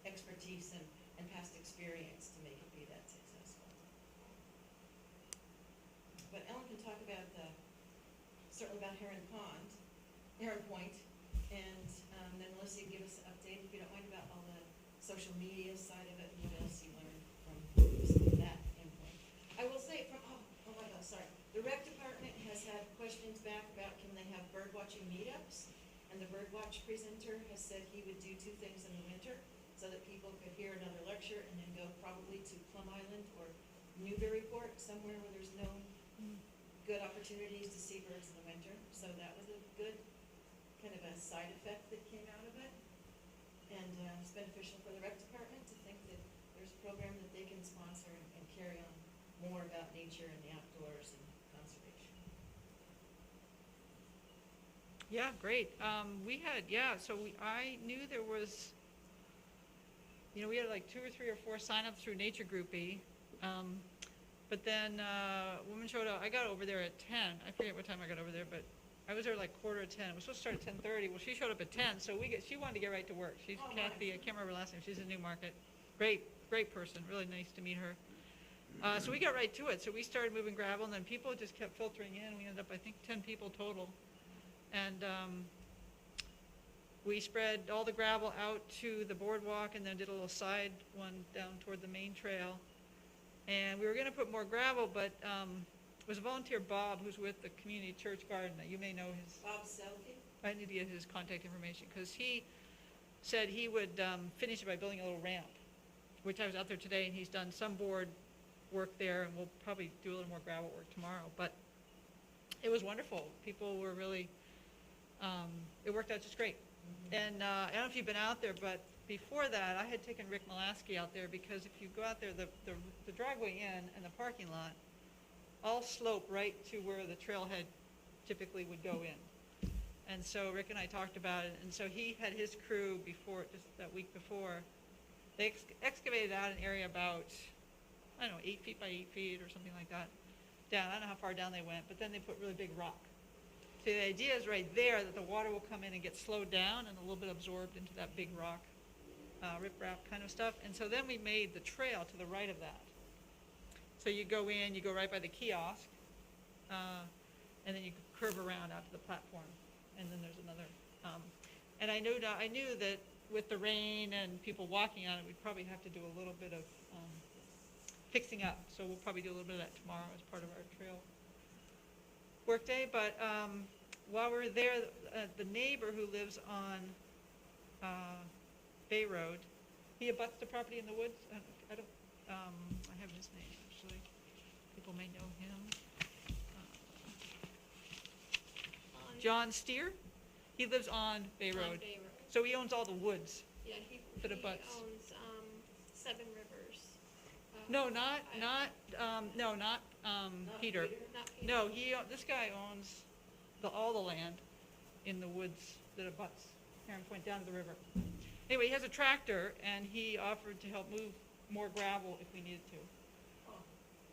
Speaker 7: expertise and past experience to make it be that successful. But Ellen can talk about certainly about Heron Point, and then Melissa, give us an update, if you don't mind, about all the social media side of it, and what else you learned from that endpoint. I will say, oh my God, sorry. The rec department has had questions back about can they have bird watching meetups, and the bird watch presenter has said he would do two things in the winter, so that people could hear another lecture and then go probably to Plum Island or Newburyport, somewhere where there's no good opportunities to see birds in the winter. So that was a good kind of a side effect that came out of it. And it's beneficial for the rec department to think that there's a program that they can sponsor and carry on more about nature and the outdoors and conservation.
Speaker 2: Yeah, great. I knew there was, we had like 2 or 3 or 4 signups through Nature Group E. But then a woman showed up. I got over there at 10. I forget what time I got over there, but I was there like 9:45. It was supposed to start at 10:30. Well, she showed up at 10, so she wanted to get right to work. She's Kathy. I can't remember her last name. She's in Newmarket. Great person. Really nice to meet her. So we got right to it. So we started moving gravel, and then people just kept filtering in. We ended up, I think, 10 people total. And we spread all the gravel out to the boardwalk and then did a little side one down toward the main trail. And we were going to put more gravel, but it was a volunteer, Bob, who's with the community church garden. You may know his.
Speaker 7: Bob Selke?
Speaker 2: I need to get his contact information because he said he would finish it by building a little ramp, which I was out there today, and he's done some board work there, and we'll probably do a little more gravel work tomorrow. But it was wonderful. People were really, it worked out just great. And I don't know if you've been out there, but before that, I had taken Rick Molaski out there because if you go out there, the driveway in and the parking lot all slope right to where the trailhead typically would go in. And so Rick and I talked about it, and so he had his crew before, just that week before, they excavated out an area about, 8 feet by 8 feet or something like that, down. I don't know how far down they went, but then they put really big rock. So the idea is right there that the water will come in and get slowed down and a little bit absorbed into that big rock, riprap kind of stuff. And so then we made the trail to the right of that. So you go in, you go right by the kiosk, and then you curve around out to the platform. And then there's another, and I knew that with the rain and people walking on it, we'd probably have to do a little bit of fixing up, so we'll probably do a little bit of that tomorrow as part of our trail workday. But while we're there, the neighbor who lives on Bay Road, he abuts the property in the woods. I have his name, actually. People may know him. John Steer. He lives on Bay
Speaker 6: On
Speaker 2: Road.
Speaker 6: Bay Road.
Speaker 2: So he owns all the woods.
Speaker 6: Yeah, he
Speaker 2: that abuts.
Speaker 6: owns, Seven Rivers.
Speaker 2: No, not Peter.
Speaker 6: Not Peter.
Speaker 2: No, this guy owns all the land in the woods that abuts Heron Point down to the river. Anyway, he has a tractor, and he offered to help move more gravel if we needed to.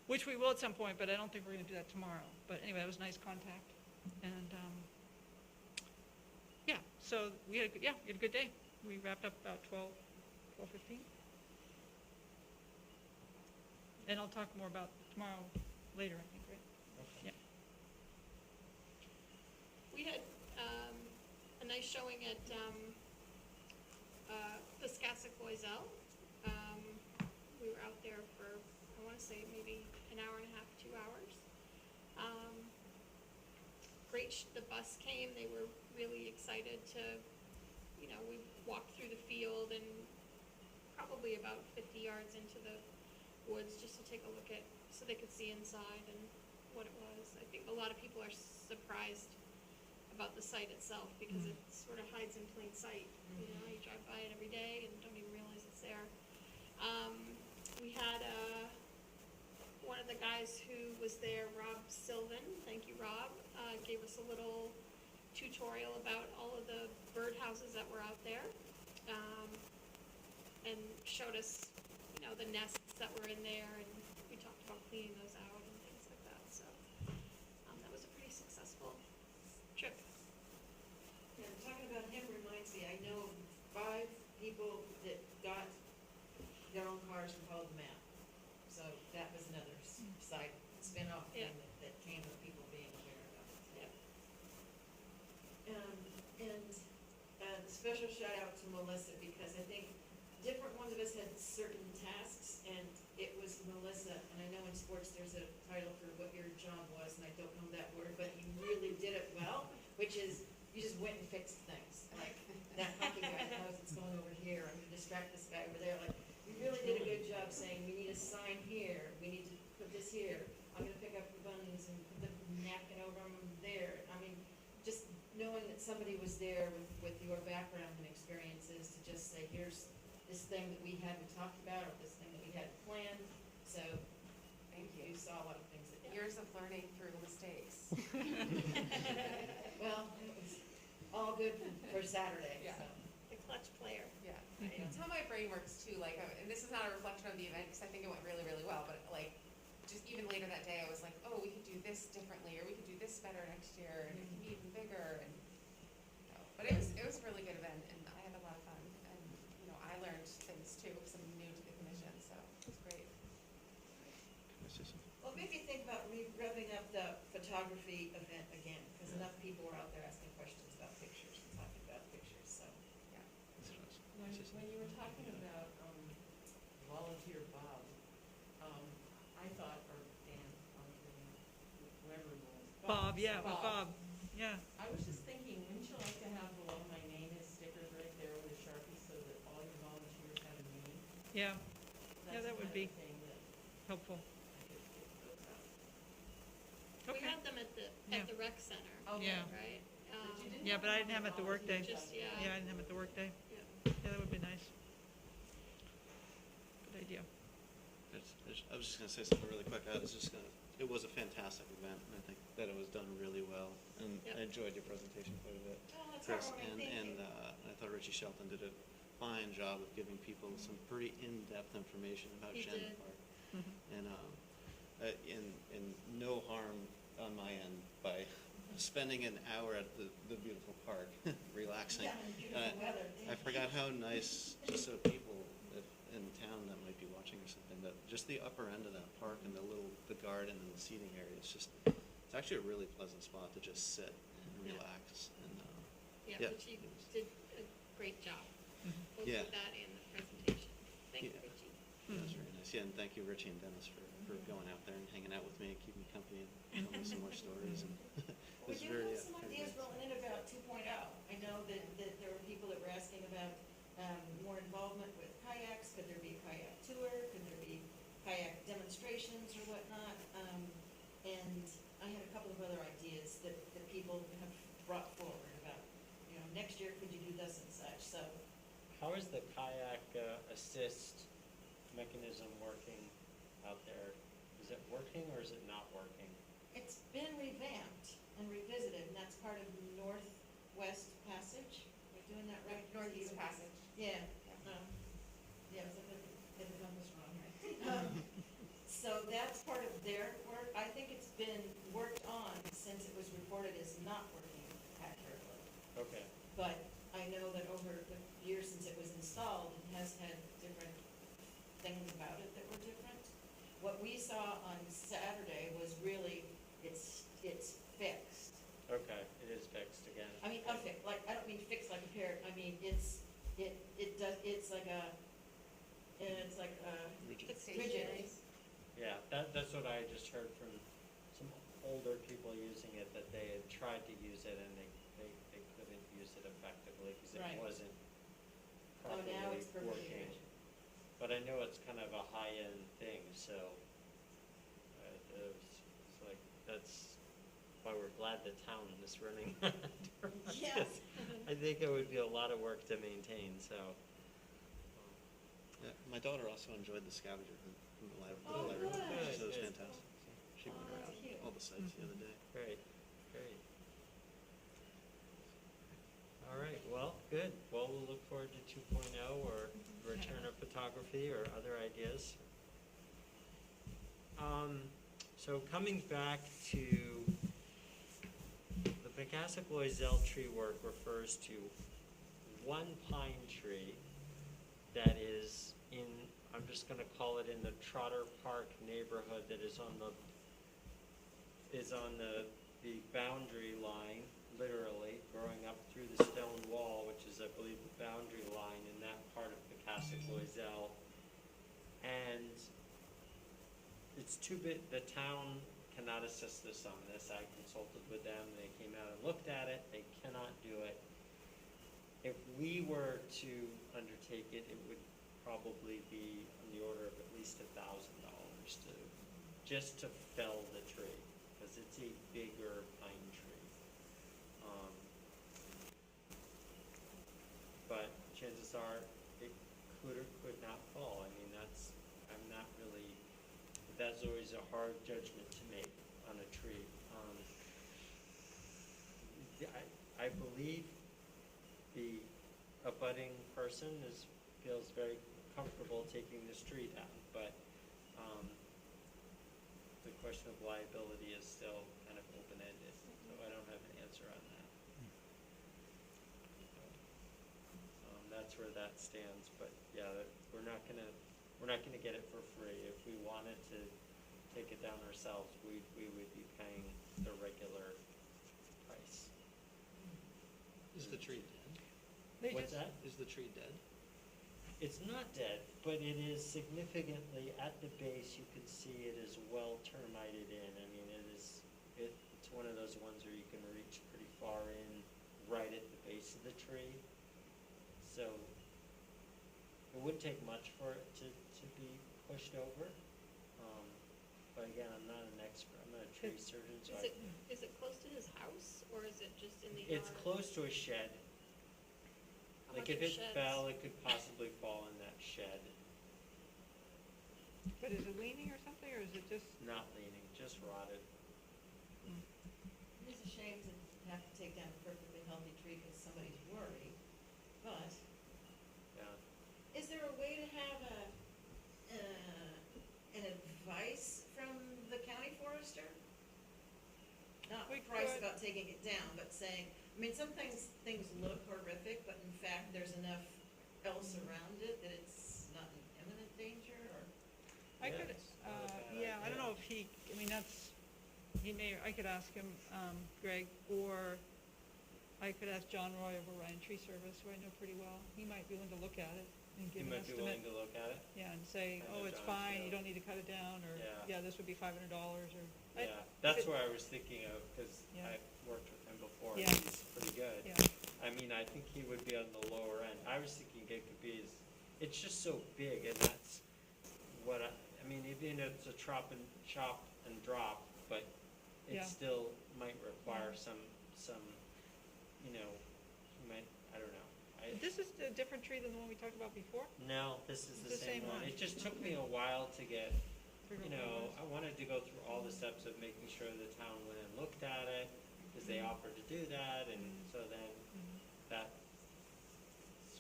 Speaker 2: Which we will at some point, but I don't think we're gonna do that tomorrow. But anyway, that was a nice contact. And, yeah, so we had a good day. We wrapped up about 12:15. And I'll talk more about tomorrow later, I think, right? Yeah.
Speaker 6: We had a nice showing at Piscasset-Loisel. We were out there for, I want to say, maybe an hour and a half, 2 hours. The bus came. They were really excited to, we walked through the field and probably about 50 yards into the woods just to take a look at, so they could see inside and what it was. I think a lot of people are surprised about the site itself because it sort of hides in plain sight. You drive by it every day and don't even realize it's there. We had one of the guys who was there, Rob Sylvan, thank you, Rob, gave us a little tutorial about all of the birdhouses that were out there, and showed us, the nests that were in there, and we talked about cleaning those out and things like that, so, that was a pretty successful trip.
Speaker 7: Yeah, talking about him reminds me, I know of 5 people that got their own cars and followed the map. So that was another side spin-off thing
Speaker 6: Yeah.
Speaker 7: that came of people being aware of it.
Speaker 6: Yep.
Speaker 7: And special shout out to Melissa, because I think different ones of us had certain tasks, and it was Melissa, and I know in sports there's a title for what your job was, and I don't know that word, but you really did it well, which is, you just went and fixed things. Like, that hockey guy knows it's going over here, I'm gonna distract this guy over there, like, you really did a good job saying, we need a sign here, we need to put this here, I'm gonna pick up the buns and put the napkin over them there. I mean, just knowing that somebody was there with your background and experiences to just say, here's this thing that we hadn't talked about, or this thing that we hadn't planned, so.
Speaker 4: Thank you.
Speaker 7: You saw a lot of things that.
Speaker 4: Years of learning through mistakes.
Speaker 7: Well, it was all good for Saturday,
Speaker 4: Yeah.
Speaker 7: so.
Speaker 6: The clutch player.
Speaker 4: Yeah, it's how my brain works too, like, and this is not a reflection of the event, because I think it went really, really well, but like, just even later that day, I was like, oh, we could do this differently, or we could do this better next year, and it could be even bigger, and, but it was a really good event, and I had a lot of fun, and, I learned things too, because I'm new to the commission, so it was great.
Speaker 7: Well, maybe think about revving up the photography event again, because enough people were out there asking questions about pictures and talking about pictures, so.
Speaker 4: When you were talking about, volunteer Bob, I thought, or Dan, whoever it was.
Speaker 2: Bob, yeah, with Bob, yeah.
Speaker 4: I was just thinking, wouldn't you like to have below my name his stickers right there with a Sharpie so that all your volunteers have a name?
Speaker 2: Yeah, yeah,
Speaker 4: That's
Speaker 2: that would
Speaker 4: the
Speaker 2: be
Speaker 4: kind of thing that
Speaker 2: helpful.
Speaker 4: I could get those out.
Speaker 6: We
Speaker 2: Okay.
Speaker 6: had them at
Speaker 2: Yeah.
Speaker 6: the rec center,
Speaker 2: Yeah.
Speaker 6: right?
Speaker 4: But you didn't
Speaker 2: Yeah, but I didn't have them at the workday.
Speaker 6: Just, yeah.
Speaker 2: Yeah, I didn't have them at the workday.
Speaker 6: Yeah.
Speaker 2: Yeah, that would be nice. Good idea.
Speaker 10: I was just gonna say something really quick. It was a fantastic event, and I think that it was done really well, and
Speaker 6: Yep.
Speaker 10: I enjoyed your presentation quite a bit,
Speaker 6: Oh, that's
Speaker 10: Chris.
Speaker 6: heartwarming. Thank
Speaker 10: And
Speaker 6: you.
Speaker 10: I thought Richie Shelton did a fine job of giving people some pretty in-depth information about
Speaker 6: He
Speaker 10: Shannon
Speaker 6: did.
Speaker 10: Park.
Speaker 2: Mhm.
Speaker 10: And in no harm on my end by spending an hour at the beautiful park, relaxing.
Speaker 7: Yeah, and beautiful weather.
Speaker 10: I forgot how nice, just so people in town that might be watching or something, that just the upper end of that park and the garden and the seating area, it's actually a really pleasant spot to just sit and
Speaker 6: Yeah.
Speaker 10: relax. And
Speaker 6: Yeah,
Speaker 10: yeah.
Speaker 6: Richie did a great job.
Speaker 2: Mhm.
Speaker 6: Both
Speaker 10: Yeah.
Speaker 6: with that and the presentation. Thank you,
Speaker 10: Yeah.
Speaker 6: Richie.
Speaker 10: it was very nice. Yeah, and thank you, Richie and Dennis, for going out there and hanging out with me and keeping me company and telling me some more stories. And
Speaker 7: We
Speaker 10: it's
Speaker 7: do
Speaker 10: very,
Speaker 7: have some
Speaker 10: very
Speaker 7: ideas
Speaker 10: nice.
Speaker 7: rolling in about 2.0. I know that there were people that were asking about more involvement with kayaks. Could there be a kayak tour? Could there be kayak demonstrations or whatnot? And I had a couple of other ideas that people have brought forward about, next year could you do this and such, so.
Speaker 3: How is the kayak assist mechanism working out there? Is it working or is it not working?
Speaker 7: It's been revamped and revisited, and that's part of Northwest Passage. Am I doing that right?
Speaker 4: Northeast Passage.
Speaker 7: Yeah. Yeah, I was looking at the numbers wrong, right? So that's part of their work. I think it's been worked on since it was reported as not working accurately.
Speaker 3: Okay.
Speaker 7: But I know that over the years since it was installed, it has had different things about it that were different. What we saw on Saturday was really, it's fixed.
Speaker 3: Okay, it is fixed again.
Speaker 7: I mean, fixed, like, I don't mean fixed like a parrot, I mean, it's like a,
Speaker 10: Rigid.
Speaker 7: it's rigid.
Speaker 3: Yeah, that's what I just heard from some older people using it, that they had tried to use it and they couldn't use it effectively because
Speaker 7: Right.
Speaker 3: it wasn't
Speaker 7: Oh,
Speaker 3: properly
Speaker 7: now it's perfectly
Speaker 3: working.
Speaker 7: rigid.
Speaker 3: But I know it's kind of a high-end thing, so it's like, that's why we're glad the town is running.
Speaker 7: Yes.
Speaker 3: I think it would be a lot of work to maintain, so.
Speaker 10: Yeah, my daughter also enjoyed the scavenger hunt from the
Speaker 7: Oh,
Speaker 10: library.
Speaker 7: good.
Speaker 10: So it was
Speaker 3: Good.
Speaker 10: fantastic. So she went
Speaker 7: Oh, that's
Speaker 10: around
Speaker 7: cute.
Speaker 10: all the sites the other day.
Speaker 3: Great, great. All right, well, good. Well, we'll look forward to 2.0 or return of photography or other ideas. So coming back to the Pecassac Loisel tree work refers to one pine tree that is in, I'm just gonna call it in the Trotter Park neighborhood that is on the boundary line, literally, growing up through the stone wall, which is, I believe, the boundary line in that part of Pecassac Loisel. And it's too big, the town cannot assist us on this. I consulted with them, they came out and looked at it, they cannot do it. If we were to undertake it, it would probably be on the order of at least $1,000 just to fell the tree, because it's a bigger pine tree. But chances are it could or could not fall. I mean, I'm not really, that's always a hard judgment to make on a tree. I believe the abutting person feels very comfortable taking this tree down, but the question of liability is still kind of open-ended, so I don't have an answer on that. That's where that stands, but yeah, we're not gonna get it for free. If we wanted to take it down ourselves, we would be paying the regular price.
Speaker 10: Is the tree dead?
Speaker 3: What's that?
Speaker 10: Is the tree dead?
Speaker 3: It's not dead, but it is significantly, at the base, you can see it is well termited in. I mean, it's one of those ones where you can reach pretty far in, right at the base of the tree. So, it wouldn't take much for it to be pushed over. But again, I'm not an expert, I'm not a tree surgeon, so
Speaker 6: Is it close to his house, or is it just in the yard?
Speaker 3: it's close to a shed.
Speaker 6: How
Speaker 3: Like
Speaker 6: much
Speaker 3: if
Speaker 6: are
Speaker 3: it
Speaker 6: sheds?
Speaker 3: fell, it could possibly fall in that shed.
Speaker 2: But is it leaning or something, or is it just?
Speaker 3: Not leaning, just rotted.
Speaker 7: It's a shame to have to take down a perfectly healthy tree because somebody's worried, but
Speaker 3: Yeah.
Speaker 7: is there a way to have an advice from the county forester? Not
Speaker 2: We
Speaker 7: price
Speaker 2: could.
Speaker 7: about taking it down, but saying, I mean, some things look horrific, but in fact, there's enough else around it that it's not in imminent danger, or?
Speaker 2: I
Speaker 3: Yeah,
Speaker 2: could,
Speaker 3: it's not a bad
Speaker 2: I don't
Speaker 3: idea.
Speaker 2: know if I could ask him, Greg, or I I could ask John Roy of Orion Tree Service, who I know pretty well. He might be willing to look at it and
Speaker 3: You
Speaker 2: give an
Speaker 3: might be willing
Speaker 2: estimate.
Speaker 3: to look at it?
Speaker 2: Yeah, and say,
Speaker 3: I know
Speaker 2: oh, it's
Speaker 3: John's
Speaker 2: fine, you
Speaker 3: good.
Speaker 2: don't need to cut it down, or,
Speaker 3: Yeah.
Speaker 2: yeah, this would be $500, or.
Speaker 3: Yeah, that's what I was thinking of, because
Speaker 2: Yeah.
Speaker 3: I've worked with him before,
Speaker 2: Yeah.
Speaker 3: and he's pretty good.
Speaker 2: Yeah,
Speaker 3: I mean, I think he would be on the lower end. I was thinking it could be, it's just so big, and that's what I mean, even if it's a chop and drop, but it
Speaker 2: Yeah.
Speaker 3: still might require some, I don't know.
Speaker 2: this is a different tree than the one we talked about before?
Speaker 3: No, this is the same one.
Speaker 2: one.
Speaker 3: It just took me a while to get,
Speaker 2: Figure out what it was.
Speaker 3: I wanted to go through all the steps of making sure the town went and looked at it, because they offered to do that, and so then
Speaker 2: Mhm.
Speaker 3: that's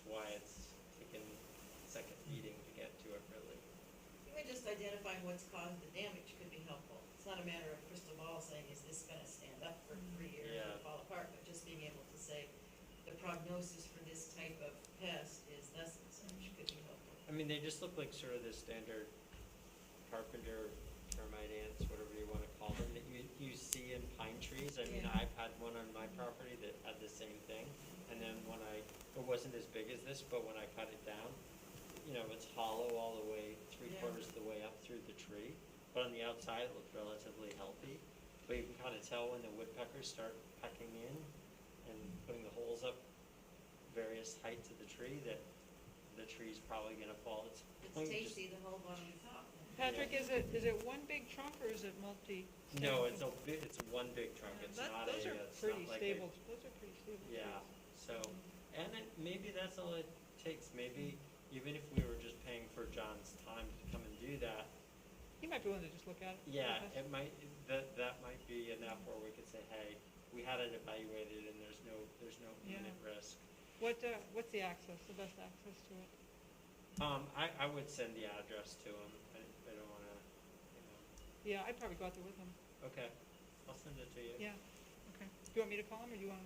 Speaker 3: why it's taken a second meeting to get to it, really.
Speaker 7: Even just identifying what's caused the damage could be helpful. It's not a matter of crystal ball saying, is this gonna stand up for 3 years
Speaker 3: Yeah.
Speaker 7: or fall apart, but just being able to say, the prognosis for this type of pest is thus and such could be helpful.
Speaker 3: I mean, they just look like sort of the standard carpenter, termite ants, whatever you wanna call them, that you see in pine trees. I mean,
Speaker 7: Yeah.
Speaker 3: I've had one on my property that had the same thing, and then it wasn't as big as this, but when I cut it down, it's hollow all the way, three-quarters of the way up through the tree, but on the outside, it looked relatively healthy. But you can kinda tell when the woodpeckers start pecking in and putting the holes up various heights of the tree, that the tree's probably gonna fall.
Speaker 7: It's
Speaker 3: just-
Speaker 7: tasty, the whole bottom and top.
Speaker 2: Patrick, is it one big trunk, or is it multi?
Speaker 3: No, it's one big trunk,
Speaker 2: Yeah,
Speaker 3: it's
Speaker 2: that-
Speaker 3: not
Speaker 2: those are
Speaker 3: it's
Speaker 2: pretty
Speaker 3: not like
Speaker 2: stable. Those are pretty stable.
Speaker 3: Yeah,
Speaker 2: trees.
Speaker 3: so, and maybe that's all it takes, maybe even if we were just paying for John's time to come and do that,
Speaker 2: He might be willing to just look at it.
Speaker 3: yeah,
Speaker 2: Okay.
Speaker 3: it might, that might be enough where we could say, hey, we had it evaluated and there's no
Speaker 2: Yeah.
Speaker 3: imminent risk.
Speaker 2: What's the access, the best access to it?
Speaker 3: I would send the address to him, I don't wanna,
Speaker 2: Yeah, I'd probably go out there with him.
Speaker 3: okay, I'll send it to you.
Speaker 2: Yeah, okay. Do you want me to call him, or do you want?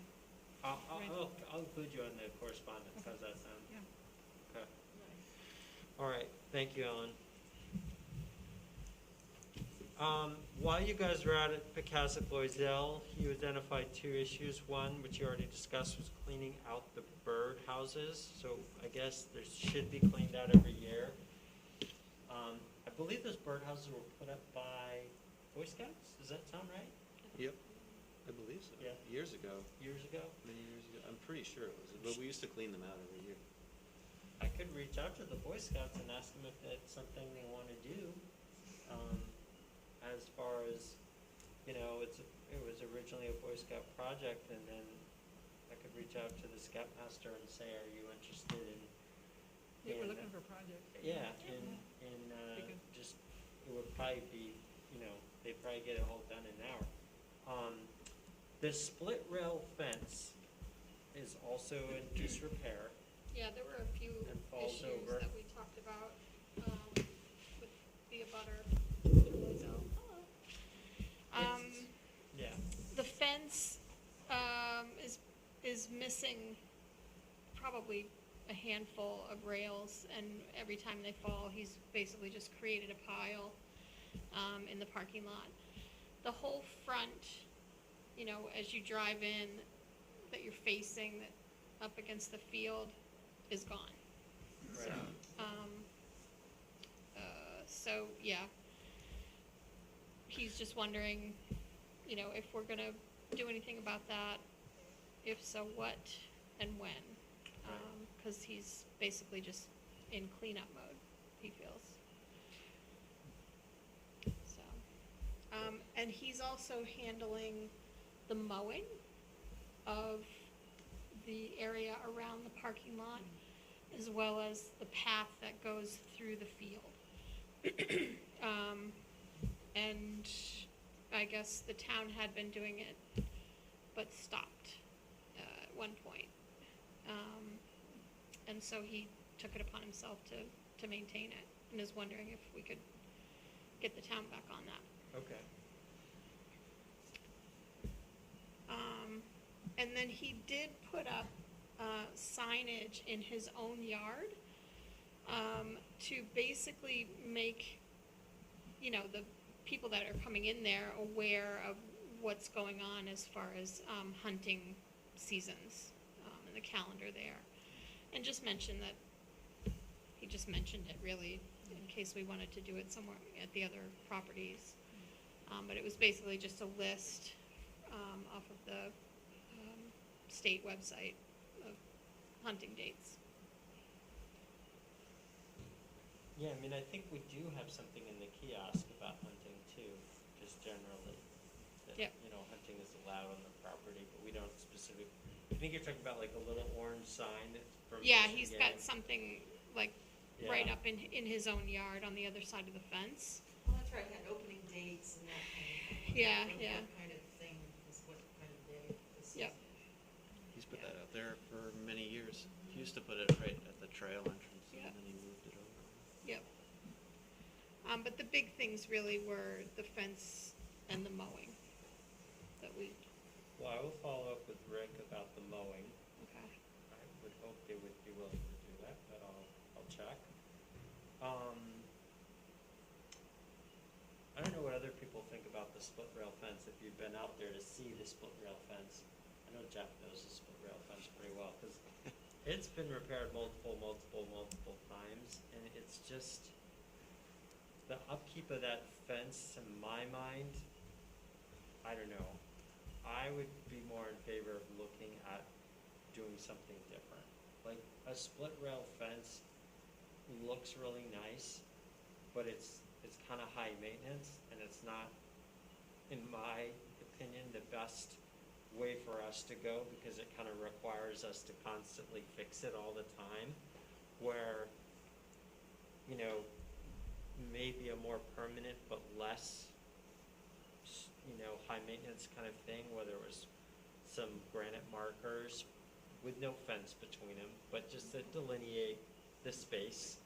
Speaker 3: I'll include you in the correspondence,
Speaker 2: Okay.
Speaker 3: how's that sound?
Speaker 2: Yeah.
Speaker 3: Okay. All right, thank you, Ellen. While you guys were out at Picasset Loisel, you identified two issues. One, which you already discussed, was cleaning out the bird houses. So I guess there should be cleaned out every year. I believe those bird houses were put up by Boy Scouts, does that sound right?
Speaker 10: Yep, I believe so.
Speaker 3: Yeah.
Speaker 10: Years ago,
Speaker 3: Years ago?
Speaker 10: many years ago. I'm pretty sure it was, but we used to clean them out every year.
Speaker 3: I could reach out to the Boy Scouts and ask them if that's something they want to do. As far as, it was originally a Boy Scout project, and then I could reach out to the Scoutmaster and say, are you interested in?
Speaker 2: Yeah, we're
Speaker 3: in-
Speaker 2: looking for a project.
Speaker 3: Yeah,
Speaker 2: Be good.
Speaker 3: just, it would probably be, they'd probably get it all done in an hour. The split rail fence is also in disrepair.
Speaker 6: Yeah, there were a few
Speaker 3: And falls
Speaker 6: issues
Speaker 3: over.
Speaker 6: that we talked about, with the abutter, Mr. Loizzo. Hello.
Speaker 3: It's- Yeah,
Speaker 6: The fence, is missing probably a handful of rails, and every time they fall, he's basically just created a pile, in the parking lot. The whole front, as you drive in, that you're facing, that up against the field, is gone.
Speaker 3: right.
Speaker 6: So, yeah. He's just wondering, if we're gonna do anything about that, if so, what and when.
Speaker 3: Right.
Speaker 6: 'Cause he's basically just in cleanup mode, he feels. So, and he's also handling the mowing of the area around the parking lot, as well as the path that goes through the field. And I guess the town had been doing it, but stopped at one point. And so he took it upon himself to maintain it, and is wondering if we could get the town back on that.
Speaker 3: Okay.
Speaker 6: And then he did put up signage in his own yard, to basically make, the people that are coming in there aware of what's going on as far as hunting seasons, in the calendar there. And just mention that, he just mentioned it really, in case we wanted to do it somewhere at the other properties. But it was basically just a list, off of the, state website of hunting dates.
Speaker 3: Yeah, I mean, I think we do have something in the kiosk about hunting too, just generally. That,
Speaker 6: Yep.
Speaker 3: you know, hunting is allowed on the property, but we don't specific, I think you're talking about like a little orange sign that's from.
Speaker 6: Yeah,
Speaker 3: Fish and
Speaker 6: he's
Speaker 3: Game.
Speaker 6: got something like right
Speaker 3: Yeah.
Speaker 6: up in his own yard on the other side of the fence.
Speaker 1: Well, that's right, had opening dates and that kind of thing.
Speaker 6: Yeah,
Speaker 1: What-
Speaker 6: yeah.
Speaker 1: What kind of thing is what kind of day this
Speaker 6: Yep.
Speaker 1: is.
Speaker 10: He's put that out there for many years. He used to put it right at the trail entrance,
Speaker 6: Yeah.
Speaker 10: and then he moved it over.
Speaker 6: Yep. But the big things really were the fence and the mowing that we,
Speaker 3: Well, I will follow up with Rick about the mowing.
Speaker 6: okay.
Speaker 3: I would hope they would be willing to do that, but I'll check. I don't know what other people think about the split rail fence, if you've been out there to see the split rail fence. I know Jeff knows the split rail fence pretty well, because it's been repaired multiple times, and it's just, the upkeep of that fence, in my mind, I don't know. I would be more in favor of looking at doing something different. Like, a split rail fence looks really nice, but it's kind of high maintenance, and it's not, in my opinion, the best way for us to go, because it kind of requires us to constantly fix it all the time, where, you know, maybe a more permanent but less, you know, high maintenance kind of thing, whether it was some granite markers with no fence between them, but just to delineate the space,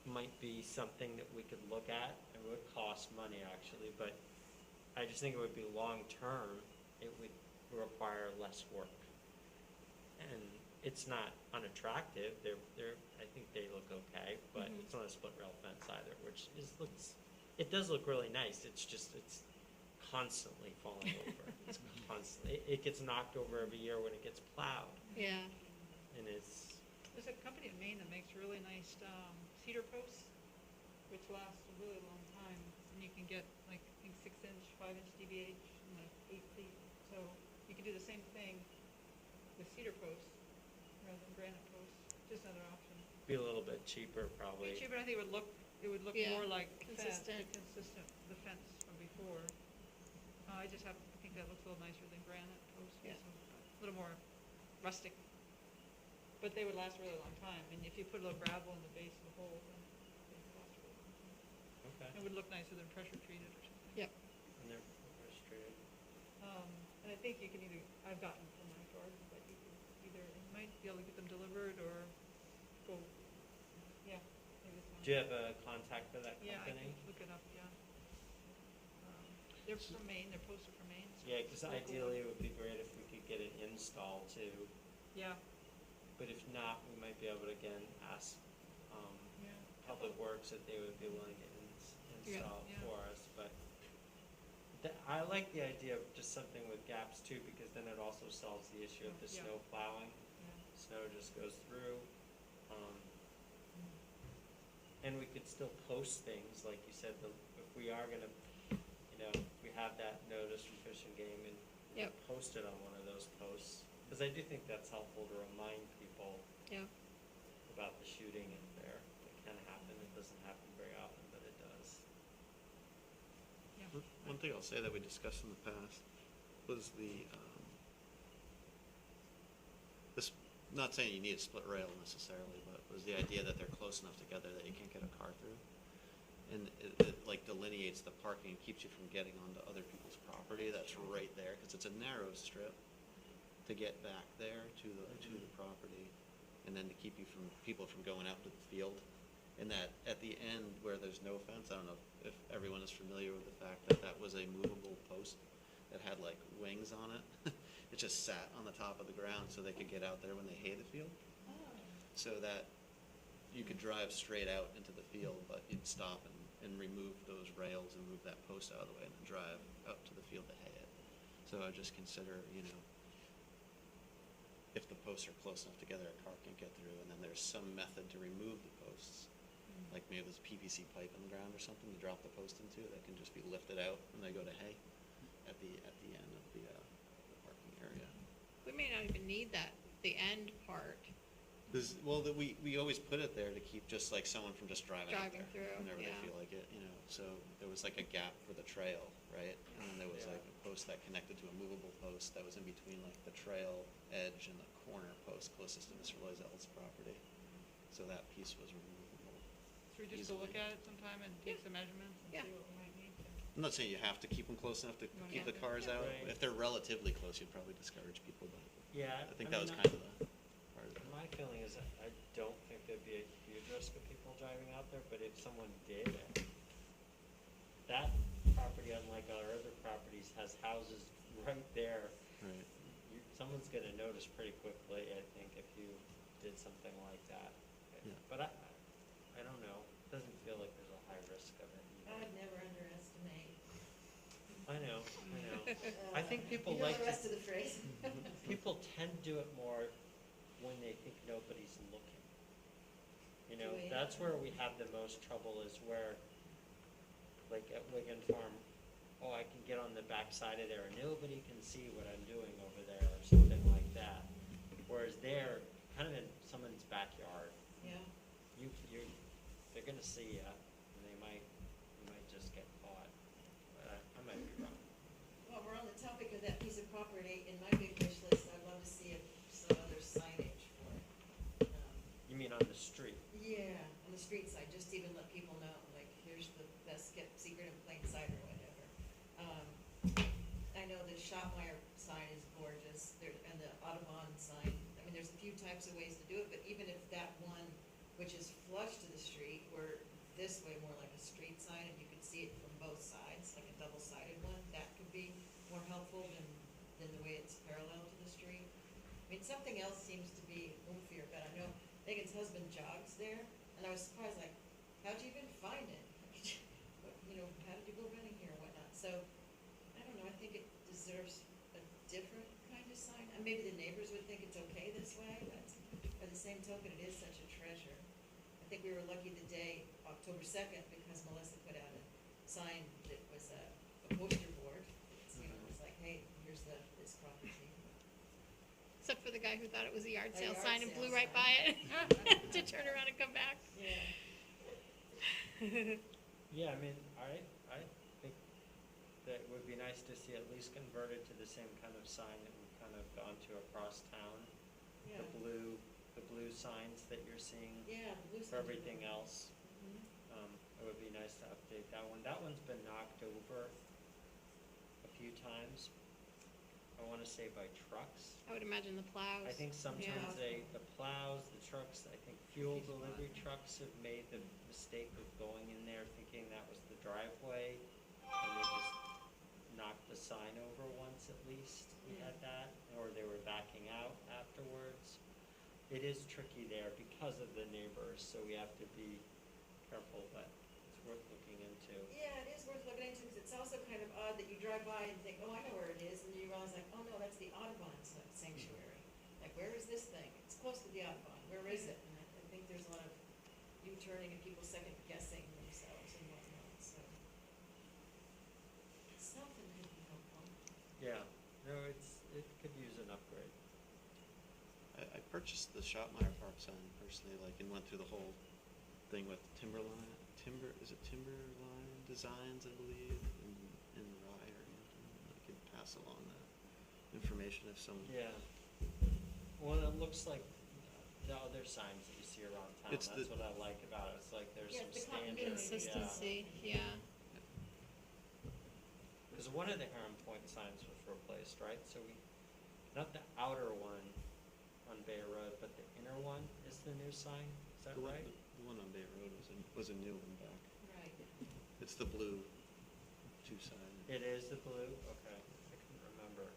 Speaker 3: might be something that we could look at. It would cost money actually, but I just think it would be long-term, it would require less work. And it's not unattractive, I think they look okay, but
Speaker 6: Mhm.
Speaker 3: it's not a split rail fence either, which it does look really nice, it's constantly falling over. It's constantly, it gets knocked over every year when it gets plowed,
Speaker 6: Yeah.
Speaker 3: and it's,
Speaker 2: There's a company in Maine that makes really nice cedar posts, which last a really long time. And you can get like, I think 6-inch, 5-inch DBH, and like 8 feet. So you can do the same thing with cedar posts rather than granite posts. Just another option.
Speaker 3: be a little bit cheaper probably.
Speaker 2: Cheaper, I think it would look
Speaker 6: Yeah,
Speaker 2: more like
Speaker 6: consistent.
Speaker 2: consistent with the fence from before. I think that looks a little nicer than granite posts.
Speaker 6: Yeah.
Speaker 2: A little more rustic. But they would last a really long time, and if you put a little gravel in the base of the hole, then they would last a really long time.
Speaker 3: Okay.
Speaker 2: It would look nicer than pressure treated or something.
Speaker 6: Yep.
Speaker 3: And they're frustrated.
Speaker 2: And I think you can I've gotten them from my garden, but you might be able to get them delivered or go, yeah, maybe it's not.
Speaker 3: Do you have a contact for that
Speaker 2: Yeah, I
Speaker 3: company?
Speaker 2: can look it up, yeah. They're from Maine, they're posted from Maine. so
Speaker 3: Yeah,
Speaker 2: it's
Speaker 3: because
Speaker 2: local.
Speaker 3: ideally it would be great if we could get it installed too,
Speaker 2: Yeah,
Speaker 3: but if not, we might be able to again ask,
Speaker 2: yeah.
Speaker 3: Public Works if they would be willing to install
Speaker 2: Yeah.
Speaker 3: for us, but I like the idea of just something with gaps too, because then it also solves the issue of the
Speaker 2: Yeah.
Speaker 3: snow plowing.
Speaker 2: Yeah.
Speaker 3: Snow just goes through. And we could still post things, like you said, if we are gonna, you know, we have that notice from Fish and Game and
Speaker 6: Yep.
Speaker 3: post it on one of those posts. Because I do think that's helpful to remind people
Speaker 6: Yeah.
Speaker 3: about the shooting in there. It can happen, it doesn't happen very often, but it does.
Speaker 2: Yeah.
Speaker 10: One thing I'll say that we discussed in the past was this, not saying you need a split rail necessarily, but was the idea that they're close enough together that you can't get a car through. And it like delineates the parking and keeps you from getting onto other people's property that's right there, because it's a narrow strip to get back there to the property, and then to keep people from going out to the field. And that at the end where there's no fence, I don't know if everyone is familiar with the fact that that was a movable post that had like wings on it. It just sat on the top of the ground so they could get out there when they hay the field. So that you could drive straight out into the field, but you'd stop and remove those rails and move that post out of the way and then drive out to the field to hay it. So I would just consider, if the posts are close enough together, a car can't get through, and then there's some method to remove the posts. Like maybe there's a PVC pipe on the ground or something to drop the post into that can just be lifted out when they go to hay at the end of the parking area.
Speaker 6: We may not even need that, the end part.
Speaker 10: We always put it there to keep just like someone from just driving out
Speaker 6: Driving
Speaker 10: there
Speaker 6: through,
Speaker 10: whenever
Speaker 6: yeah.
Speaker 10: they feel like it, you know. So there was like a gap for the trail, right? And then there was
Speaker 3: Yeah.
Speaker 10: like a post that connected to a movable post that was in between like the trail edge and the corner post closest to Mr. Loisel's property. So that piece was removable.
Speaker 2: Should we just go look
Speaker 10: easily.
Speaker 2: at it sometime and take some measurements and
Speaker 6: Yeah.
Speaker 2: see what we might need?
Speaker 10: I'm not saying you have to keep them close enough to
Speaker 2: wanna
Speaker 10: keep the
Speaker 2: have
Speaker 10: cars out.
Speaker 3: Right.
Speaker 10: If they're relatively close, you'd probably discourage people, but
Speaker 3: Yeah.
Speaker 10: I think that was
Speaker 3: mean,
Speaker 10: kind of the part of it.
Speaker 3: My feeling is that I don't think there'd be a huge risk of people driving out there, but if someone did, that property, unlike our other properties, has houses right there.
Speaker 10: Right.
Speaker 3: Someone's gonna notice pretty quickly, I think, if you did something like that.
Speaker 10: Yeah.
Speaker 3: But I don't know, doesn't feel like there's a high risk of it either.
Speaker 1: I'd never underestimate.
Speaker 3: I know. I think people
Speaker 1: You know
Speaker 3: like
Speaker 1: the rest
Speaker 3: to,
Speaker 1: of the phrase?
Speaker 3: people tend to do it more when they think nobody's looking. You know,
Speaker 1: Do we?
Speaker 3: that's where we have the most trouble is where, like at Wigan Farm, oh, I can get on the back side of there and nobody can see what I'm doing over there or something like that. Whereas there, kind of in someone's backyard,
Speaker 1: Yeah.
Speaker 3: they're gonna see ya, and you might just get caught. But I might be wrong.
Speaker 1: Well, we're on the topic of that piece of property. In my big wish list, I'd love to see some other signage for it.
Speaker 3: You mean on the street?
Speaker 1: Yeah, on the street side, just to even let people know, like, here's the best kept secret in plain sight or whatever. I know the Shopmeyer sign is gorgeous, and the Audubon sign, I mean, there's a few types of ways to do it, but even if that one, which is flush to the street, were this way more like a street sign, and you could see it from both sides, like a double-sided one, that could be more helpful than the way it's parallel to the street. I mean, something else seems to be oomphier, but I know Megan's husband jogs there, and I was surprised, like, how'd you even find it? You know, how did you go running here and whatnot? So, I don't know, I think it deserves a different kind of sign. And maybe the neighbors would think it's okay this way, but by the same token, it is such a treasure. I think we were lucky the day, October 2nd, because Melissa put out a sign that was a poster board. It's, you know, it was like, hey, here's this property.
Speaker 6: Except for the guy who thought it was a yard
Speaker 1: A
Speaker 6: sale
Speaker 1: yard
Speaker 6: sign and
Speaker 1: sale
Speaker 6: blew right
Speaker 1: sign.
Speaker 6: by it to turn around and come back.
Speaker 1: Yeah.
Speaker 3: Yeah, I mean, I think that it would be nice to see at least converted to the same kind of sign that we've kind of gone to across town.
Speaker 1: Yeah.
Speaker 3: The blue signs that you're seeing
Speaker 1: Yeah, the blue
Speaker 3: for
Speaker 1: sign.
Speaker 3: everything else.
Speaker 1: Mhm.
Speaker 3: It would be nice to update that one. That one's been knocked over a few times. I wanna say by trucks.
Speaker 6: I would imagine the plows.
Speaker 3: I think sometimes
Speaker 1: Yeah.
Speaker 3: the plows, the trucks, I think fuel delivery trucks have made the mistake of going in there thinking that was the driveway, and they just knocked the sign over once at least, we had that, or they were backing out afterwards. It is tricky there because of the neighbors, so we have to be careful, but it's worth looking into.
Speaker 1: Yeah, it is worth looking into, because it's also kind of odd that you drive by and think, oh, I know where it is, and then you realize like, oh no, that's the Audubon sanctuary. Like, where is this thing? It's close to the Audubon, where is it? And I think there's a lot of U-turning and people second guessing themselves and whatnot, so. Something could be helpful.
Speaker 3: Yeah, no, it could use an upgrade.
Speaker 10: I purchased the Shopmeyer Park sign personally, like, and went through the whole thing with Timberline Designs, I believe, in Rye or Hampton. I could pass along that information if someone.
Speaker 3: Yeah. Well, it looks like the other signs that you see around town.
Speaker 10: It's
Speaker 3: That's
Speaker 10: the-
Speaker 3: what I like about it. It's like there's
Speaker 1: Yeah,
Speaker 3: some
Speaker 1: the
Speaker 3: standard.
Speaker 6: Consistency, yeah.
Speaker 3: Because one of the Heron Point signs was replaced, right? So not the outer one on Bay Road, but the inner one is the new sign. Is that
Speaker 10: The one,
Speaker 3: right?
Speaker 10: the one on Bay Road was a new one back.
Speaker 1: Right.
Speaker 10: It's the blue two-sided.
Speaker 3: It is the blue? Okay. I couldn't remember.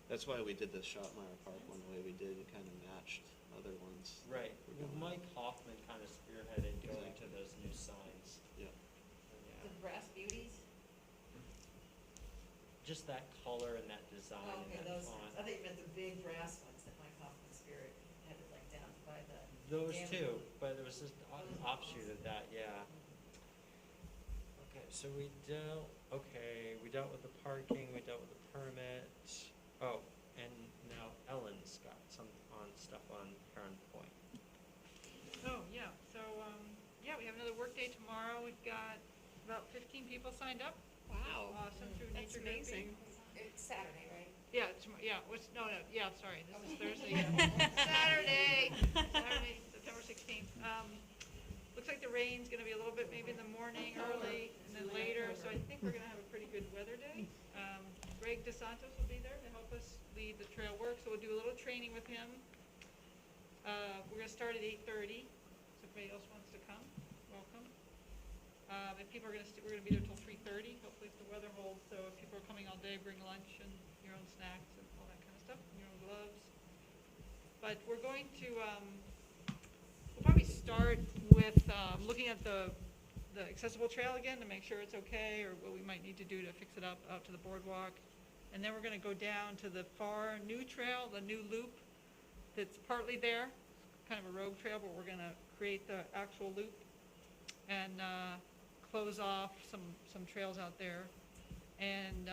Speaker 10: That's why we did the Shopmeyer Park one the way we did. It kind of matched other ones.
Speaker 3: Right.
Speaker 10: We're
Speaker 3: Well,
Speaker 10: going-
Speaker 3: Mike Hoffman kind of spearheaded going to
Speaker 10: Exactly.
Speaker 3: those new signs.
Speaker 10: Yeah.
Speaker 3: Yeah.
Speaker 1: The brass beauties?
Speaker 3: Just that color and that design
Speaker 1: Oh,
Speaker 3: and
Speaker 1: okay,
Speaker 3: that
Speaker 1: those,
Speaker 3: font.
Speaker 1: I thought you meant the big brass ones,
Speaker 3: Those
Speaker 7: Damn.
Speaker 3: two, but it was just an offshoot of that, yeah. Okay, so we dealt with the parking, we dealt with the permit. Oh, and now Ellen's got some stuff on Heron Point.
Speaker 2: Oh, yeah, so, yeah, we have another work day tomorrow. We've got about 15 people signed up.
Speaker 6: Wow.
Speaker 2: Awesome, through
Speaker 6: That's
Speaker 2: Nature Grouping.
Speaker 6: amazing.
Speaker 4: It's Saturday, right?
Speaker 2: Yeah, yeah, sorry, this is Thursday. Saturday, September 16th. Looks like the rain's gonna be a little bit maybe in the morning, early, and then later, so I think we're gonna have a pretty good weather day. Greg DeSantos will be there to help us lead the trail work, so we'll do a little training with him. We're gonna start at 8:30, so if anybody else wants to come, welcome. If people are we're gonna be there till 3:30, hopefully if the weather holds, so if people are coming all day, bring lunch and your own snacks and all that kind of stuff, and your own gloves. But we're going to, we'll probably start with, looking at the accessible trail again to make sure it's okay, or what we might need to do to fix it up out to the boardwalk. And then we're gonna go down to the far new trail, the new loop that's partly there, kind of a rogue trail, but we're gonna create the actual loop and close off some trails out there. And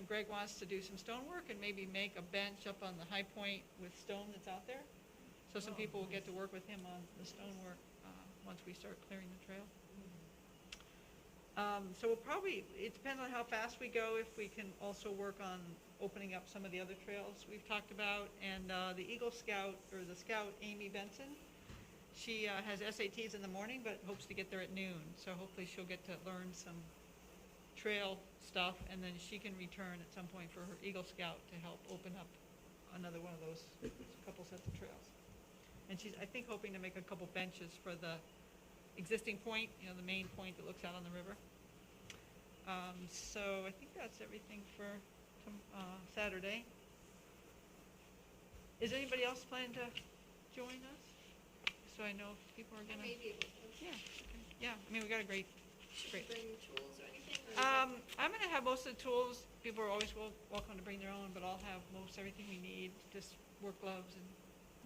Speaker 2: Greg wants to do some stonework and maybe make a bench up on the high point with stone that's out there. So some people will get to work with him on the stonework once we start clearing the trail. So we'll probably, it depends on how fast we go, if we can also work on opening up some of the other trails we've talked about. And the Eagle Scout, or the Scout, Amy Benson, she has SATs in the morning, but hopes to get there at noon. So hopefully she'll get to learn some trail stuff, and then she can return at some point for her Eagle Scout to help open up another one of those couple sets of trails. And she's, I think, hoping to make a couple benches for the existing point, the main point that looks out on the river. So I think that's everything for Saturday. Is anybody else planning to join us? So I know if people are
Speaker 6: I
Speaker 2: gonna.
Speaker 6: may be able to.
Speaker 2: Yeah, okay. Yeah, I mean, we got a great.
Speaker 6: Should we bring tools or anything? Or is
Speaker 2: I'm gonna have most of the tools. People are always welcome to bring their own, but I'll have most everything we need, just work gloves and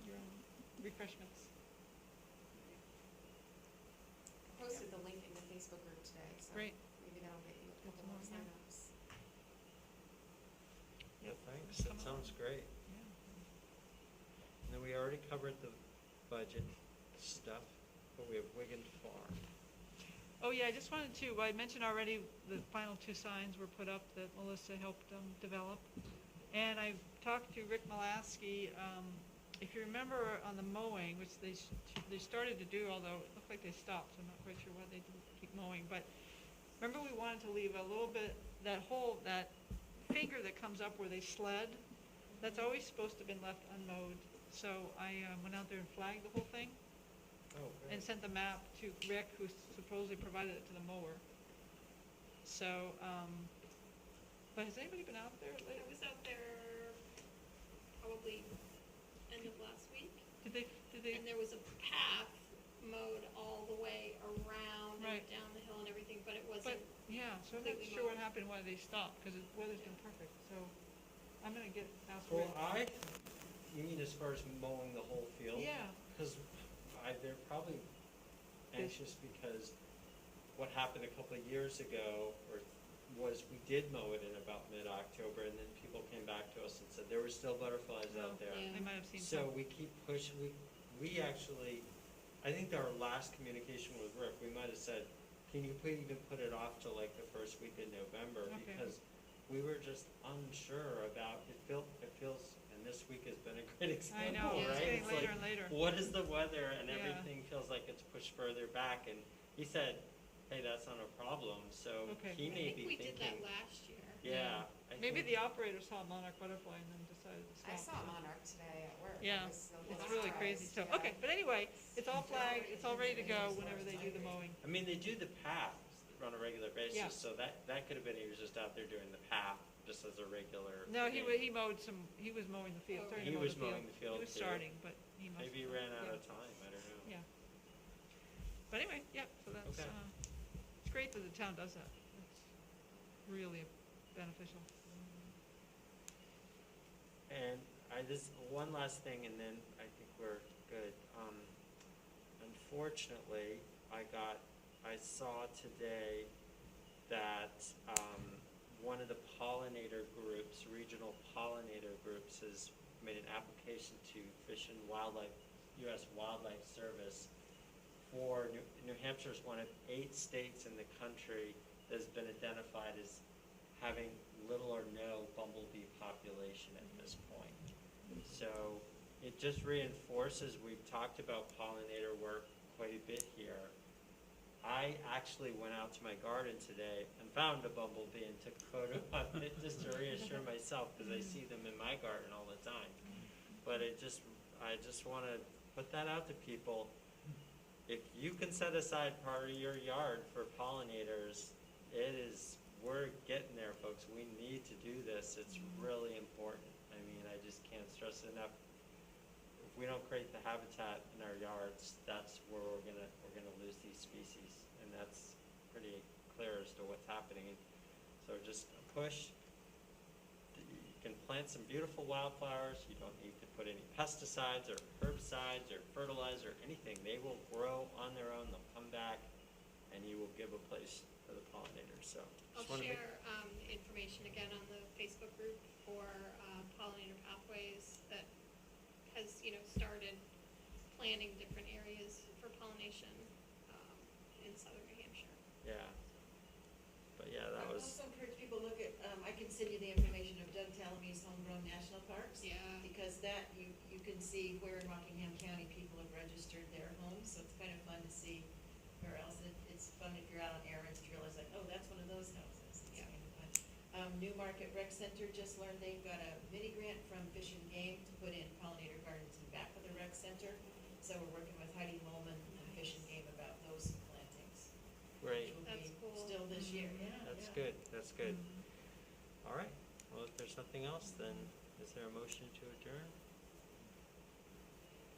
Speaker 2: your own refreshments.
Speaker 4: I posted the link in the Facebook group today, so
Speaker 2: Great.
Speaker 4: maybe that'll get you a couple
Speaker 2: some
Speaker 4: more
Speaker 2: more, yeah.
Speaker 4: signups.
Speaker 3: Yeah, thanks,
Speaker 2: Come
Speaker 3: that
Speaker 2: on.
Speaker 3: sounds great.
Speaker 2: Yeah.
Speaker 3: And then we already covered the budget stuff, but we have Wigan Farm.
Speaker 2: Oh, yeah, I just wanted to, I mentioned already the final two signs were put up that Melissa helped develop. And I talked to Rick Malasky. If you remember on the mowing, which they started to do, although it looked like they stopped, so I'm not quite sure why they didn't keep mowing. But remember, we wanted to leave a little bit, that finger that comes up where they sled, that's always supposed to have been left unmowed. So I went out there and flagged the whole thing.
Speaker 3: Oh,
Speaker 2: And sent the map to Rick, who supposedly provided it to the mower. So, but has anybody been out there
Speaker 6: I
Speaker 2: lately?
Speaker 6: was out there probably end of last week,
Speaker 2: Did they,
Speaker 6: and there was a path mowed all the way around
Speaker 2: Right.
Speaker 6: and down the hill and everything, but it
Speaker 2: but,
Speaker 6: wasn't.
Speaker 2: yeah, so I'm not
Speaker 6: completely
Speaker 2: sure what
Speaker 6: mowed.
Speaker 2: happened, why they stopped, because the weather's been perfect, so I'm gonna ask
Speaker 3: well,
Speaker 2: Rick.
Speaker 3: you mean as far as mowing the whole field?
Speaker 2: Yeah,
Speaker 3: Because they're probably anxious because what happened a couple of years ago was we did mow it in about mid-October, and then people came back to us and said there were still butterflies
Speaker 2: Oh,
Speaker 3: out there.
Speaker 6: yeah.
Speaker 2: they might have seen
Speaker 3: So
Speaker 2: some.
Speaker 3: we keep pushing, we actually, I think our last communication with Rick, we might have said, can you even put it off to like the first week of November?
Speaker 2: Okay.
Speaker 3: Because we were just unsure about, it feels, and this week has been a great
Speaker 2: I
Speaker 3: example,
Speaker 2: know,
Speaker 3: right?
Speaker 2: it's getting
Speaker 3: It's
Speaker 2: later
Speaker 3: like,
Speaker 2: and later.
Speaker 3: what is the weather? And
Speaker 2: Yeah.
Speaker 3: everything feels like it's pushed further back, and he said, hey, that's not a problem, so
Speaker 2: Okay.
Speaker 3: he
Speaker 6: I
Speaker 3: may
Speaker 6: think
Speaker 3: be
Speaker 6: we did that
Speaker 3: thinking,
Speaker 6: last year.
Speaker 3: yeah. I
Speaker 2: Maybe
Speaker 3: think-
Speaker 2: the operator saw a monarch butterfly and then decided to stop.
Speaker 4: I saw a
Speaker 2: so.
Speaker 4: monarch today at work.
Speaker 2: Yeah,
Speaker 4: I was so
Speaker 2: It's really crazy, so,
Speaker 4: surprised,
Speaker 2: okay,
Speaker 4: yeah.
Speaker 2: but anyway, it's all flagged, it's all ready to go whenever they do the mowing.
Speaker 3: I mean, they do the path on a regular basis,
Speaker 2: Yeah.
Speaker 3: so that could have been, he was just out there doing the path, just as a regular.
Speaker 2: No, he
Speaker 3: thing.
Speaker 2: mowed he was mowing the field,
Speaker 6: Oh,
Speaker 2: starting
Speaker 3: He
Speaker 2: to mow
Speaker 3: was
Speaker 2: the field.
Speaker 3: mowing the field,
Speaker 2: He was
Speaker 3: too.
Speaker 2: starting, but he must.
Speaker 3: Maybe he ran out
Speaker 2: yeah.
Speaker 3: of time, I don't know.
Speaker 2: Yeah. But anyway, yeah, so that's,
Speaker 3: Okay.
Speaker 2: it's great that the town does that. It's really beneficial.
Speaker 3: And this, one last thing, and then I think we're good. unfortunately, I saw today that, one of the pollinator groups, regional pollinator groups, has made an application to Fish and Wildlife, U.S. Wildlife Service for New Hampshire is one of 8 states in the country that has been identified as having little or no bumblebee population at this point. So it just reinforces, we've talked about pollinator work quite a bit here. I actually went out to my garden today and found a bumblebee and took a photo of it just to reassure myself, because I see them in my garden all the time. But I just want to put that out to people. If you can set aside part of your yard for pollinators, we're getting there, folks. We need to do this. It's really important. I mean, I just can't stress it enough. If we don't create the habitat in our yards, that's where we're gonna lose these species, and that's pretty clear as to what's happening. So just a push. You can plant some beautiful wildflowers. You don't need to put any pesticides or herbicides or fertilizer or anything. They will grow on their own. They'll come back, and you will give a place for the pollinators. So
Speaker 6: I'll
Speaker 3: just wanna
Speaker 6: share information again on the Facebook group for Pollinator Pathways that has, started planning different areas for pollination in southern New Hampshire.
Speaker 3: Yeah. But yeah, that
Speaker 1: I would
Speaker 3: was,
Speaker 1: also encourage people to look at, I can send you the information of Doug Tallamy's Homegrown National Parks.
Speaker 6: Yeah.
Speaker 1: Because that, you can see where in Rockingham County people have registered their homes, so it's kind of fun to see where else. It's fun if you're out on errands to realize like, oh, that's one of those houses. It's kind of fun. Newmarket Rec Center just learned they've got a mini grant from Fish and Game to put in pollinator gardens in back of the rec center. So we're working with Heidi Molman and Fish and Game about those plantings.
Speaker 3: great.
Speaker 1: Which will
Speaker 6: That's
Speaker 1: be
Speaker 6: cool.
Speaker 1: still this year, yeah.
Speaker 3: That's
Speaker 1: yeah.
Speaker 3: good. That's good. All right. Well, if there's nothing else, then is there a motion to adjourn?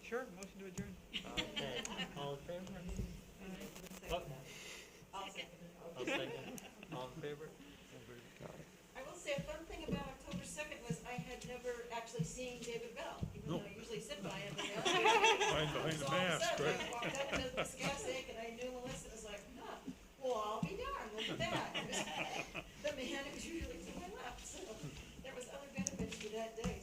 Speaker 2: Sure, motion to adjourn.
Speaker 3: Okay. All in favor? Oh,
Speaker 1: I'll second it.
Speaker 3: I'll second. All in favor?
Speaker 1: I will say a fun thing about October 2nd was I had never actually seen David Bell, even though I usually sit by him.
Speaker 5: Hide behind the
Speaker 1: So all of a
Speaker 5: mask,
Speaker 1: sudden,
Speaker 5: right?
Speaker 1: I walked up to this gas tank and I knew Melissa was like, huh, well, I'll be darned, look at that. The man who's usually to my left, so there was other benefits to that day.